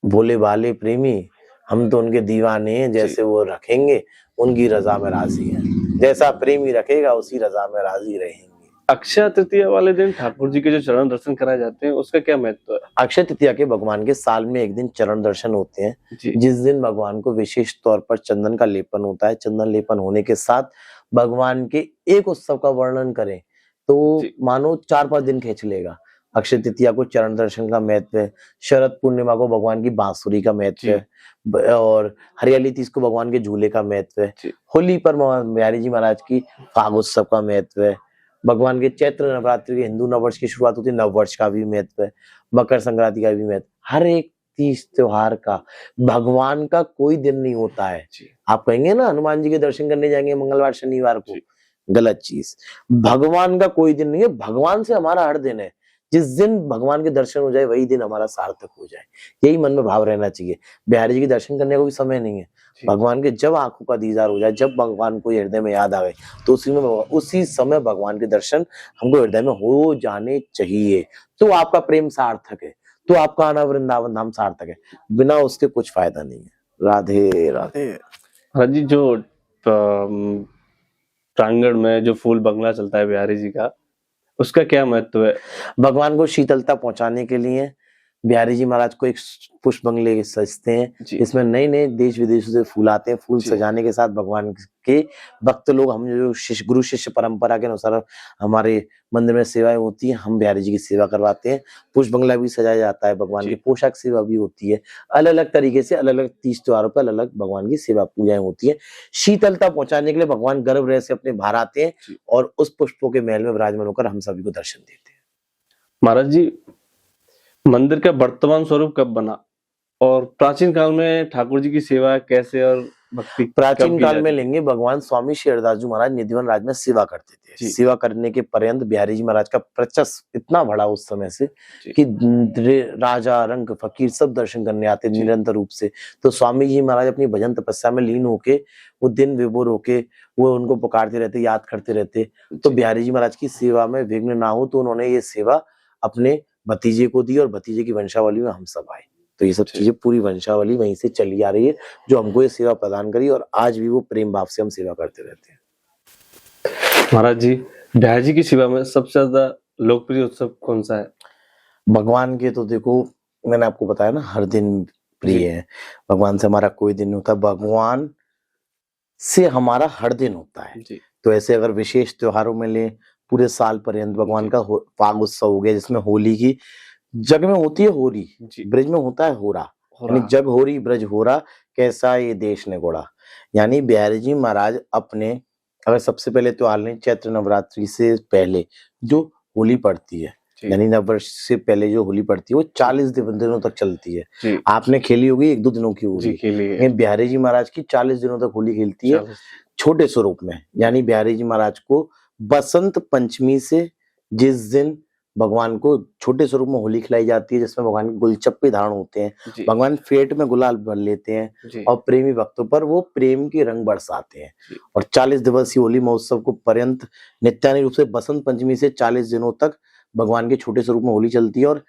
भोले भाले प्रेमी, हम तो उनके दीवाने हैं। जैसे वो रखेंगे उनकी रजा में राजी है, जैसा प्रेमी रखेगा उसी रजा में राजी रहेंगे। अक्षय तृतीया वाले दिन ठाकुर जी के जो चरण दर्शन कराए जाते हैं, उसका क्या महत्व है? अक्षय तृतीया के भगवान के साल में एक दिन चरण दर्शन होते हैं, जिस दिन भगवान को विशेष तौर पर चंदन का लेपन होता है। चंदन लेपन होने के साथ भगवान के एक उत्सव का वर्णन करें तो मानो 4-5 दिन खींच लेगा। अक्षय तृतीया को चरण दर्शन का महत्व है, शरद पूर्णिमा को भगवान की बांसुरी का महत्व है और हरियाली तीज को भगवान के झूले का महत्व है। होली पर बिहारी जी महाराज की फाग उत्सव का महत्व है। भगवान के चैत्र नवरात्रि के हिंदू नववर्ष की शुरुआत होती है, नववर्ष का भी महत्व है। मकर संक्रांति का भी महत्व। हर एक तीज त्योहार का भगवान का कोई दिन नहीं होता है। आप कहेंगे ना हनुमान जी के दर्शन करने जाएंगे मंगलवार शनिवार को, गलत चीज। भगवान का कोई दिन नहीं है, भगवान से हमारा हर दिन है। जिस दिन भगवान के दर्शन हो जाए वही दिन हमारा सार्थक हो जाए, यही मन में भाव रहना चाहिए। बिहारी जी के दर्शन करने को भी समय नहीं है। भगवान के जब आंखों का दीदार हो जाए, जब भगवान को हृदय में याद आवे, तो उसी समय भगवान के दर्शन हमको हृदय में हो जाने चाहिए। तो आपका प्रेम सार्थक है, तो आपका आना वृंदावन धाम सार्थक है। बिना उसके कुछ फायदा नहीं है। राधे राधे। जी, जो प्रांगण में जो फूल बंगला चलता है बिहारी जी का, उसका क्या महत्व है? भगवान को शीतलता पहुंचाने के लिए बिहारी जी महाराज को एक पुष्प बंगले सजते हैं, इसमें नए नए देश विदेशों से फूल आते हैं। फूल सजाने के साथ भगवान के भक्त लोग, हम जो गुरु शिष्य परंपरा के अनुसार हमारे मंदिर में सेवाएं होती है, हम बिहारी जी की सेवा करवाते हैं। पुष्प बंगला भी सजाया जाता है, भगवान की पोशाक सेवा भी होती है। अलग अलग तरीके से अलग अलग तीज त्योहारों पर अलग अलग भगवान की सेवा पूजाएं होती है। शीतलता पहुंचाने के लिए भगवान गर्भ रह से अपने बाहर आते हैं और उस पुष्पों के महल में विराजमान होकर हम सभी को दर्शन देते हैं। महाराज जी, मंदिर का वर्तमान स्वरूप कब बना और प्राचीन काल में ठाकुर जी की सेवा कैसे और भक्ति? प्राचीन काल में लेंगे, भगवान स्वामी श्री हरिदास जी महाराज निधिवन राज में सेवा करते थे। सेवा करने के पर्यंत बिहारी जी महाराज का प्रचस्प इतना बढ़ा उस समय से कि राजा रंग फकीर सब दर्शन करने आते निरंतर रूप से। तो स्वामी जी महाराज अपनी भजन तपस्या में लीन होके, वो दिन विभोर होके वो उनको पुकारते रहते, याद करते रहते। तो बिहारी जी महाराज की सेवा में विघ्न ना हो, तो उन्होंने ये सेवा अपने भतीजे को दी और भतीजे की वंशावली में हम सब आए। तो ये सब चीजें पूरी वंशावली वहीं से चली आ रही है, जो हमको ये सेवा प्रदान करी और आज भी वो प्रेम भाव से हम सेवा करते रहते हैं। महाराज जी, बिहारी जी की सेवा में सबसे ज्यादा लोकप्रिय उत्सव कौन सा है? भगवान के तो देखो, मैंने आपको बताया ना, हर दिन प्रिय है। भगवान से हमारा कोई दिन नहीं होता, भगवान से हमारा हर दिन होता है। तो ऐसे अगर विशेष त्योहारों में ले, पूरे साल पर्यंत भगवान का फाग उत्सव हो गया, जिसमें होली की जग में होती है होरी, ब्रज में होता है होरा, यानी जग होरी ब्रज होरा, कैसा ये देश ने गोड़ा। यानी बिहारी जी महाराज अपने, अगर सबसे पहले त्योहार लें, चैत्र नवरात्रि से पहले जो होली पड़ती है, यानी नववर्ष से पहले जो होली पड़ती है, वो 40 दिनों तक चलती है। आपने खेली होगी 1-2 दिनों की होली, बिहारी जी महाराज की 40 दिनों तक होली खेलती है छोटे स्वरूप में। यानी बिहारी जी महाराज को बसंत पंचमी से, जिस दिन भगवान को छोटे स्वरूप में होली खिलाई जाती है, जिसमें भगवान के गुलचप्पे धारण होते हैं, भगवान फेट में गुलाल भर लेते हैं और प्रेमी भक्तों पर वो प्रेम के रंग बरसाते हैं। और 40 दिवसीय होली महोत्सव को पर्यंत नित्यानी रूप से बसंत पंचमी से 40 दिनों तक भगवान के छोटे स्वरूप में होली चलती है। और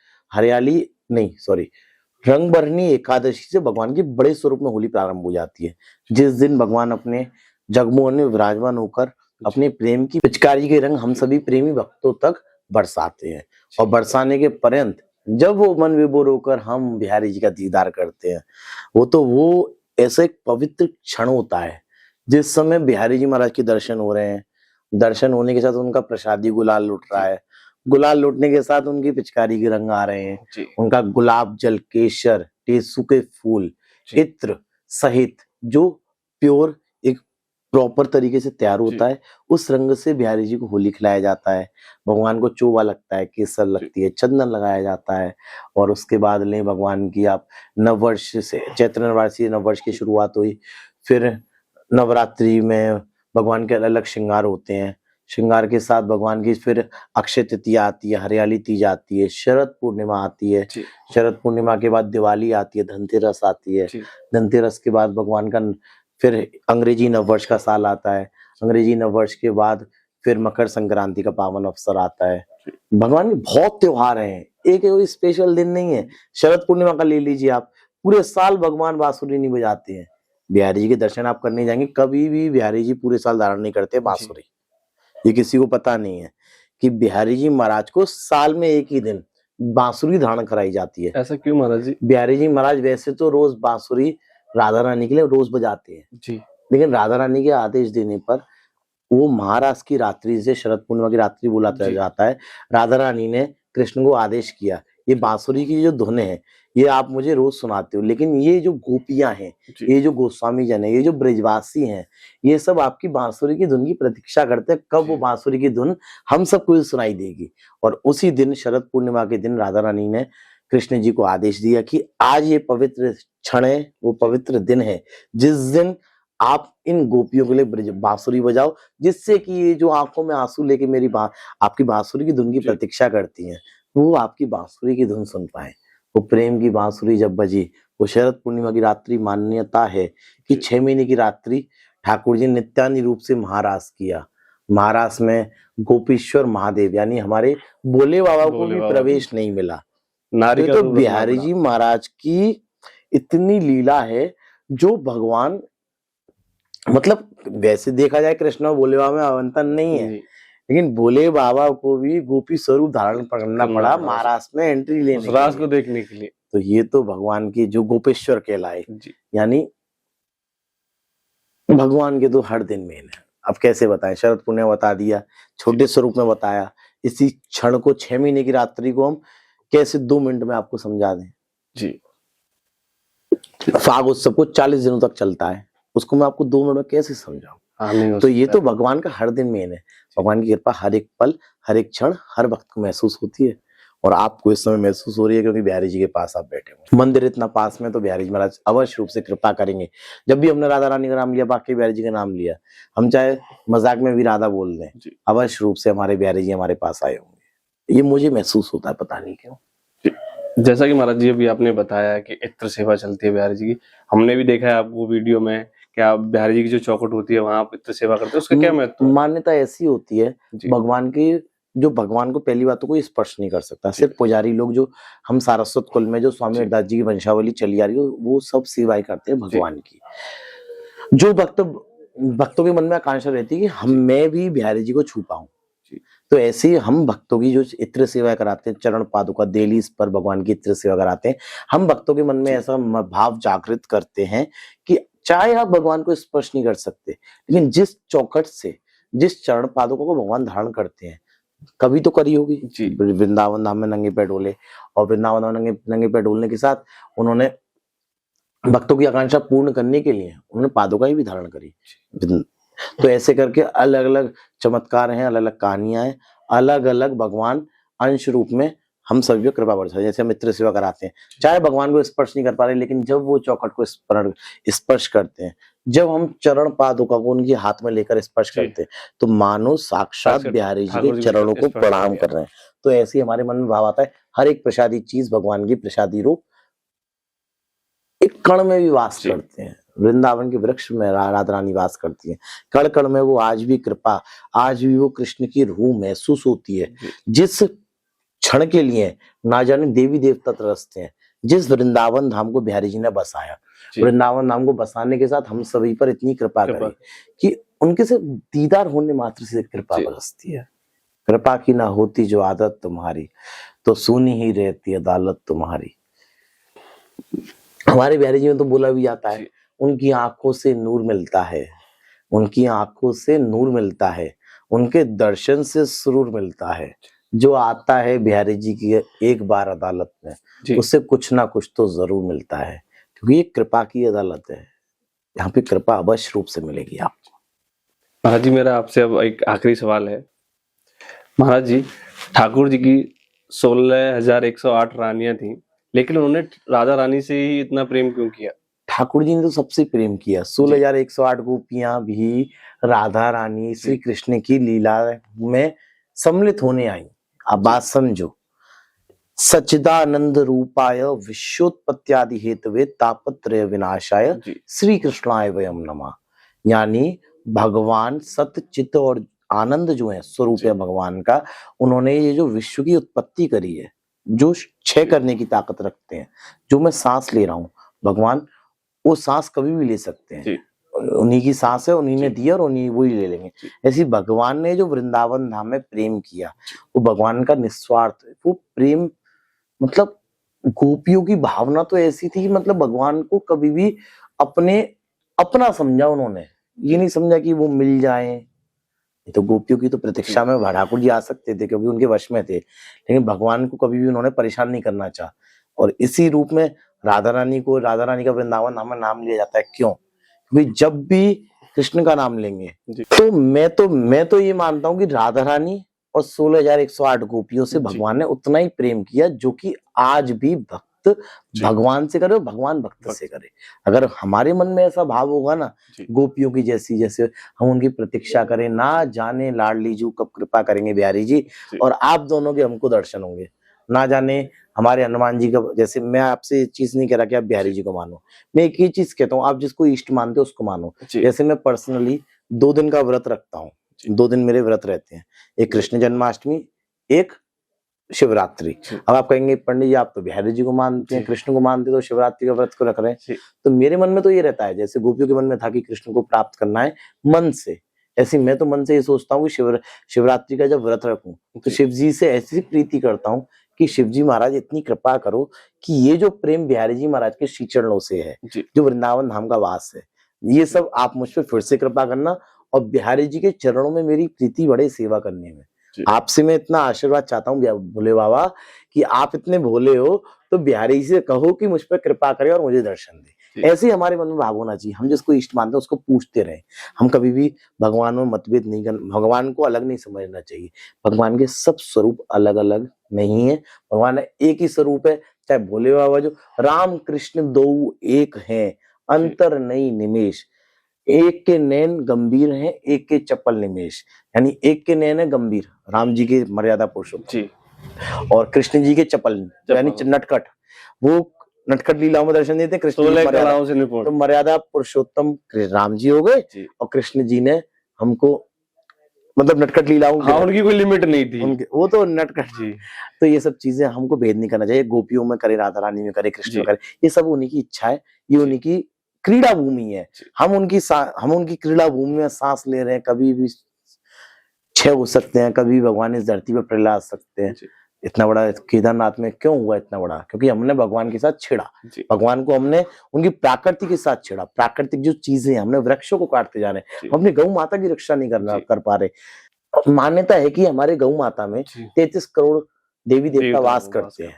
रंग भरनी एकादशी से भगवान की बड़े स्वरूप में होली प्रारंभ हो जाती है, जिस दिन भगवान अपने जगमोहन में विराजमान होकर अपने प्रेम की पिचकारी के रंग हम सभी प्रेमी भक्तों तक बरसाते हैं। और बरसाने के पर्यंत जब वो मन विभोर होकर हम बिहारी जी का दीदार करते हैं, वो ऐसा एक पवित्र क्षण होता है, जिस समय बिहारी जी महाराज के दर्शन हो रहे हैं, दर्शन होने के साथ उनका प्रसादी गुलाल लुट रहा है, गुलाल लुटने के साथ उनकी पिचकारी के रंग आ रहे हैं, जी उनका गुलाब जल, केसर, टेसू के फूल, जी इत्र सहित जो प्योर एक प्रॉपर तरीके से तैयार होता है, उस रंग से बिहारी जी को होली खिलाया जाता है। भगवान को चोवा लगता है, केसर लगती है, चंदन लगाया जाता है, और उसके बाद लें भगवान की आप नववर्ष से, चैत्र नवरात्रि से नववर्ष की शुरुआत हुई। फिर नवरात्रि में भगवान के अलग अलग श्रृंगार होते हैं, श्रृंगार के साथ भगवान की फिर अक्षय तृतीया आती है, हरियाली तीज आती है, शरद पूर्णिमा आती है, जी शरद पूर्णिमा के बाद दिवाली आती है, धनतेरस आती है, जी धनतेरस के बाद भगवान का फिर अंग्रेजी नववर्ष का साल आता है, अंग्रेजी नववर्ष के बाद फिर मकर संक्रांति का पावन अवसर आता है। भगवान के बहुत त्योहार हैं, एक कोई स्पेशल दिन नहीं है। शरद पूर्णिमा का ले लीजिए आप, पूरे साल भगवान बांसुरी नहीं बजाते हैं। बिहारी जी के दर्शन आप करने जाएंगे, कभी भी बिहारी जी पूरे साल धारण नहीं करते बांसुरी। ये किसी को पता नहीं है कि बिहारी जी महाराज को साल में एक ही दिन बांसुरी धारण कराई जाती है। ऐसा क्यों महाराज जी? बिहारी जी महाराज वैसे तो रोज बांसुरी राधा रानी के लिए रोज बजाते हैं, जी लेकिन राधा रानी के आदेश देने पर वो महाराज की रात्रि से शरद पूर्णिमा की रात्रि बुलाता जी जाता है। राधा रानी ने कृष्ण को आदेश किया, ये बांसुरी की जो धुन है ये आप मुझे रोज सुनाते हो, लेकिन ये जो गोपियां हैं, जी ये जो गोस्वामी जन है, ये जो ब्रजवासी हैं, ये सब आपकी बांसुरी की धुन की प्रतीक्षा करते हैं, कब वो जी बांसुरी की धुन हम सबको सुनाई देगी। और उसी दिन शरद पूर्णिमा के दिन राधा रानी ने कृष्ण जी को आदेश दिया कि आज ये पवित्र क्षण है, वो पवित्र दिन है जिस दिन आप इन गोपियों के लिए बांसुरी बजाओ, जिससे कि ये जो आंखों में आंसू लेके मेरी आपकी बांसुरी की धुन की जी प्रतीक्षा करती हैं, वो आपकी बांसुरी की धुन सुन पाए। वो प्रेम की बांसुरी जब बजी, वो शरद पूर्णिमा की रात्रि मान्यता है कि जी 6 महीने की रात्रि ठाकुर जी नित्यानी रूप से महारास किया। महारास में गोपीश्वर महादेव यानी हमारे भोले बाबा को भोले भी बाबा प्रवेश नहीं मिला। तो नारी ये का तो रूप रखना बिहारी पड़ा। जी महाराज की इतनी लीला है, जो भगवान मतलब वैसे देखा जाए कृष्ण और भोले बाबा में अंतर नहीं है, जी लेकिन भोले बाबा को भी गोपी स्वरूप धारण करना करना पड़ा पड़ा महाराष्ट्र में एंट्री लेने उस के राज लिए। को देखने के लिए। तो ये तो भगवान की जो गोपेश्वर कहलाए, जी यानी भगवान के तो हर दिन मेन है। अब कैसे बताएं, शरद पूर्णिमा बता दिया, छोटे स्वरूप में बताया, इसी क्षण को 6 महीने की रात्रि को हम कैसे 2 मिनट में आपको समझा दें। जी फाग उत्सव को 40 दिनों तक चलता है, उसको मैं आपको 2 मिनट में कैसे समझाऊं। हाँ नहीं हो तो ये सकता तो भगवान का हर दिन मेन है। भगवान की कृपा हर एक पल, हर एक क्षण, हर वक्त को महसूस होती है, और आपको इस समय महसूस हो रही है क्योंकि बिहारी जी के पास आप बैठे हो। मंदिर इतना पास में, तो बिहारी जी महाराज अवश्य रूप से कृपा करेंगे। जब भी हमने राधा रानी का नाम लिया, बाकी बिहारी जी का नाम लिया, हम चाहे मजाक में भी राधा बोल दें, जी अवश्य रूप से हमारे बिहारी जी हमारे पास आए होंगे। ये मुझे महसूस होता है, पता नहीं क्यों। जैसा कि महाराज जी अभी आपने बताया कि इत्र सेवा चलती है बिहारी जी की, हमने भी देखा है आपको वीडियो में कि आप बिहारी जी की जो चौखट होती है वहां आप इत्र सेवा करते हैं, उसका क्या महत्व है? मान्यता ऐसी होती है, जी भगवान की जो भगवान को पहली बात तो कोई स्पर्श नहीं कर सकता, सिर्फ पुजारी लोग, जो हम सारस्वत कुल में जो स्वामी जी हरदास जी की वंशावली चली आ रही है, वो सब सेवाएं करते हैं भगवान की। जो भक्तों के मन में आकांक्षा रहती है कि हम मैं भी बिहारी जी को छू पाऊं, जी तो ऐसे ही हम भक्तों की जो इत्र सेवा कराते हैं, चरण पादुका डेली इस पर भगवान की इत्र सेवा कराते हैं, हम भक्तों के मन में जी ऐसा भाव जागृत करते हैं कि चाहे आप भगवान को स्पर्श नहीं कर सकते, लेकिन जिस चौखट से, जिस चरण पादुका को भगवान धारण करते हैं, कभी तो करी होगी जी वृंदावन धाम में नंगे पैर डोले, और वृंदावन धाम में नंगे पैर डोलने के साथ उन्होंने भक्तों की आकांक्षा पूर्ण करने के लिए उन्होंने पादुकाएं भी धारण करी। तो ऐसे करके अलग अलग चमत्कार हैं, अलग अलग कहानियां हैं, अलग अलग भगवान अंश रूप में हम सभी पे कृपा बरसाते हैं। जैसे हम मित्र सेवा कराते हैं, चाहे भगवान को स्पर्श नहीं कर पा रहे, लेकिन जब वो चौखट को स्पर्श करते हैं, जब हम चरण पादुका को उनके हाथ में लेकर स्पर्श जी करते हैं, तो मानो साक्षात बिहारी जी ठाकुर के जी चरणों को स्पर्श प्रणाम किया। कर रहे हैं। तो ऐसे ही हमारे मन में भाव आता है, हर एक प्रसादी चीज भगवान की प्रसादी रूप एक कण में भी वास जी करते हैं। वृंदावन के वृक्ष में राधा रानी वास करती है, कण कण में वो आज भी कृपा, आज भी वो कृष्ण की रूह महसूस होती है। जी जिस क्षण के लिए ना जाने देवी देवता तरसते हैं, जिस वृंदावन धाम को बिहारी जी ने बसाया, जी वृंदावन धाम को बसाने के साथ हम सभी पर इतनी कृपा कृपा करी कि उनके से दीदार होने मात्र से कृपा जी बरसती है। कृपा की ना होती जो आदत तुम्हारी, तो सुनी ही रहती अदालत तुम्हारी। हमारे बिहारी जी में तो बोला भी जाता है, जी उनकी आंखों से नूर मिलता है, उनकी आंखों से नूर मिलता है, उनके दर्शन से सुरूर मिलता है। जो आता है बिहारी जी की एक बार अदालत में, जी उससे कुछ ना कुछ तो जरूर मिलता है, क्योंकि ये कृपा की अदालत है। यहाँ पे कृपा अवश्य रूप से मिलेगी आपको। महाराज जी, मेरा आपसे अब एक आखिरी सवाल है। महाराज जी, ठाकुर जी की 16,108 रानियां थी, लेकिन उन्होंने राधा रानी से ही इतना प्रेम क्यों किया? ठाकुर जी ने तो सबसे प्रेम किया। 16,108 गोपियां भी राधा रानी श्री कृष्ण की लीला में सम्मिलित होने आई। आप बात समझो। सच्चिदानंद रूपाय विश्वोत्पत्त्यादि हेतवे तापत्रय विनाशाय श्री कृष्णाय वयम नमः। यानी भगवान सत्य चित्त और आनंद जो है स्वरूप है भगवान का, उन्होंने ये जो विश्व की उत्पत्ति करी है, जो क्षय करने की ताकत रखते हैं, जो मैं सांस ले रहा हूँ, भगवान वो सांस कभी भी ले सकते हैं। उन्हीं की सांस है, उन्हीं ने दी और उन्हीं वही ले लेंगे। ऐसी भगवान ने जो वृंदावन धाम में प्रेम किया, वो भगवान का निस्वार्थ, वो प्रेम मतलब गोपियों की भावना तो ऐसी थी, मतलब भगवान को कभी भी अपना समझा उन्होंने। ये नहीं समझा कि वो मिल जाए। तो गोपियों की तो प्रतीक्षा में ठाकुर जी आ सकते थे क्योंकि उनके वश में थे, लेकिन भगवान को कभी भी उन्होंने परेशान नहीं करना चाहा। और इसी रूप में राधा रानी का वृंदावन धाम में नाम लिया जाता है। क्यों? क्योंकि जब भी कृष्ण का नाम लेंगे तो मैं तो ये मानता हूँ कि राधा रानी और 16,108 गोपियों से भगवान ने उतना ही प्रेम किया जो कि आज भी भक्त भगवान से करे और भगवान भक्त से करे। अगर हमारे मन में ऐसा भाव होगा ना, गोपियों की जैसे हम उनकी प्रतीक्षा करें, ना जाने लाडली जी कब कृपा करेंगे बिहारी जी और आप दोनों के हमको दर्शन होंगे। ना जाने हमारे हनुमान जी का, जैसे मैं आपसे ये चीज नहीं कह रहा कि आप बिहारी जी को मानो, मैं एक ही चीज कहता हूँ, आप जिसको इष्ट मानते हो उसको मानो। जैसे मैं पर्सनली 2 दिन का व्रत रखता हूँ, 2 दिन मेरे व्रत रहते हैं, एक कृष्ण जन्माष्टमी, एक शिवरात्रि। अब आप कहेंगे पंडित जी आप तो बिहारी जी को मानते हैं, कृष्ण को मानते, तो शिवरात्रि का व्रत को रख रहे हैं। तो मेरे मन में तो ये रहता है, जैसे गोपियों के मन में था कि कृष्ण को प्राप्त करना है मन से, ऐसे मैं तो मन से ये सोचता हूँ कि शिवरात्रि का जब व्रत रखूं तो शिव जी से ऐसी प्रीति करता हूँ कि शिव जी महाराज इतनी कृपा करो कि ये जो प्रेम बिहारी जी महाराज के श्री चरणों से है, जो वृंदावन धाम का वास है, ये सब आप मुझ पर फिर से कृपा करना और बिहारी जी के चरणों में मेरी प्रीति बढ़े सेवा करने में। आपसे मैं इतना आशीर्वाद चाहता हूँ भोले बाबा कि आप इतने भोले हो तो बिहारी से कहो कि मुझ पर कृपा करे और मुझे दर्शन दे। ऐसे ही हमारे मन में भाव होना चाहिए। हम जिसको इष्ट मानते हैं उसको पूछते रहे। हम कभी भी भगवान में मतभेद नहीं करना, भगवान को अलग नहीं समझना चाहिए। भगवान के सब स्वरूप अलग अलग नहीं है, भगवान एक ही स्वरूप है। चाहे भोले बाबा जो राम कृष्ण दो एक हैं, अंतर नहीं निमेश, एक के नैन गंभीर हैं, एक के चपल निमेश। यानी एक के नैन है गंभीर, राम जी के मर्यादा पुरुषोत्तम, और कृष्ण जी के चपल यानी नटखट, वो नटखट लीलाओं में दर्शन देते हैं। कृष्ण जी तो मर्यादा पुरुषोत्तम राम जी हो गए, और कृष्ण जी ने हमको मतलब नटखट लीलाओं की उनकी कोई लिमिट नहीं थी, वो तो नटखट जी। तो ये सब चीजें हमको भेद नहीं करना चाहिए। गोपियों में करे, राधा रानी में करे, कृष्ण में करे, ये सब उन्हीं की इच्छा है, ये उन्हीं की क्रीड़ा भूमि है। हम उनकी क्रीड़ा भूमि में सांस ले रहे हैं। कभी भी क्षय हो सकते हैं, कभी भगवान इस धरती पर प्रलय आ सकते हैं। इतना बड़ा केदारनाथ में क्यों हुआ इतना बड़ा? क्योंकि हमने भगवान के साथ छेड़ा, भगवान को हमने उनकी प्राकृति के साथ छेड़ा। प्राकृतिक जो चीजें हमने वृक्षों को काटते जा रहे हैं, हम अपनी गौ माता की रक्षा नहीं कर पा रहे। मान्यता है कि हमारे गौ माता में 33 करोड़ देवी देवता वास करते हैं,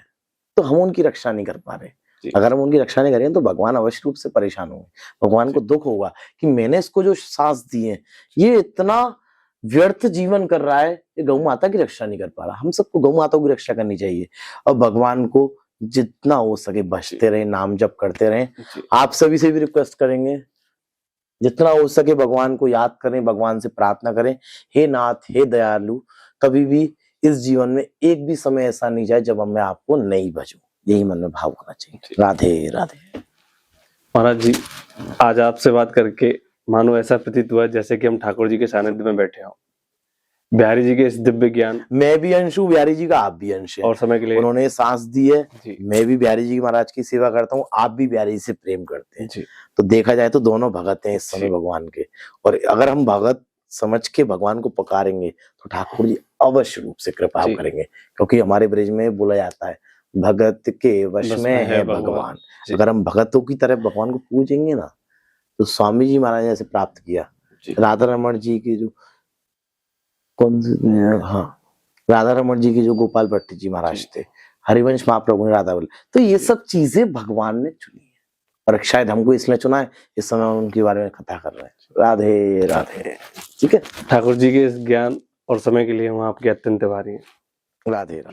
तो हम उनकी रक्षा नहीं कर पा रहे। अगर हम उनकी रक्षा नहीं करेंगे तो भगवान अवश्य रूप से परेशान होंगे। भगवान को दुख होगा कि मैंने इसको जो सांस दी है, ये इतना व्यर्थ जीवन कर रहा है, ये गौ माता की रक्षा नहीं कर पा रहा। हम सबको गौ माता की रक्षा करनी चाहिए और भगवान को जितना हो सके बचते रहे, नाम जप करते रहे। आप सभी से भी रिक्वेस्ट करेंगे, जितना हो सके भगवान को याद करें, भगवान से प्रार्थना करें, हे नाथ, हे दयालु, कभी भी इस जीवन में एक भी समय ऐसा नहीं जाए जब मैं आपको नहीं भजूं। यही मन में भाव होना चाहिए। राधे राधे। महाराज जी, आज आपसे बात करके मानो ऐसा प्रतीत हुआ जैसे कि हम ठाकुर जी के सानिध्य में बैठे हों। बिहारी जी के इस दिव्य ज्ञान, मैं भी अंश हूँ बिहारी जी का, आप भी अंश है। और समय के लिए उन्होंने सांस दी है, मैं भी बिहारी जी महाराज की सेवा करता हूँ, आप भी बिहारी जी से प्रेम करते हैं। तो देखा जाए तो दोनों भगत हैं इस समय भगवान के। और अगर हम भगत समझ के भगवान को पुकारेंगे तो ठाकुर जी अवश्य रूप से कृपा करेंगे, क्योंकि हमारे ब्रज में बोला जाता है भगत के वश में है भगवान। अगर हम भगतों की तरह भगवान को पूजेंगे ना, तो स्वामी जी महाराज ने ऐसे प्राप्त किया। राधा रमन जी की जो कौन से, हाँ, राधा रमन जी की जो गोपाल भट्ट जी महाराज थे, हरिवंश महाप्रभु ने राधा बोले, तो ये सब चीजें भगवान ने चुनी है और शायद हमको इसलिए चुना है, इस समय हम उनके बारे में कथा कर रहे हैं। राधे राधे। ठीक है, ठाकुर जी के इस ज्ञान और समय के लिए हम आपके अत्यंत आभारी हैं। राधे राधे।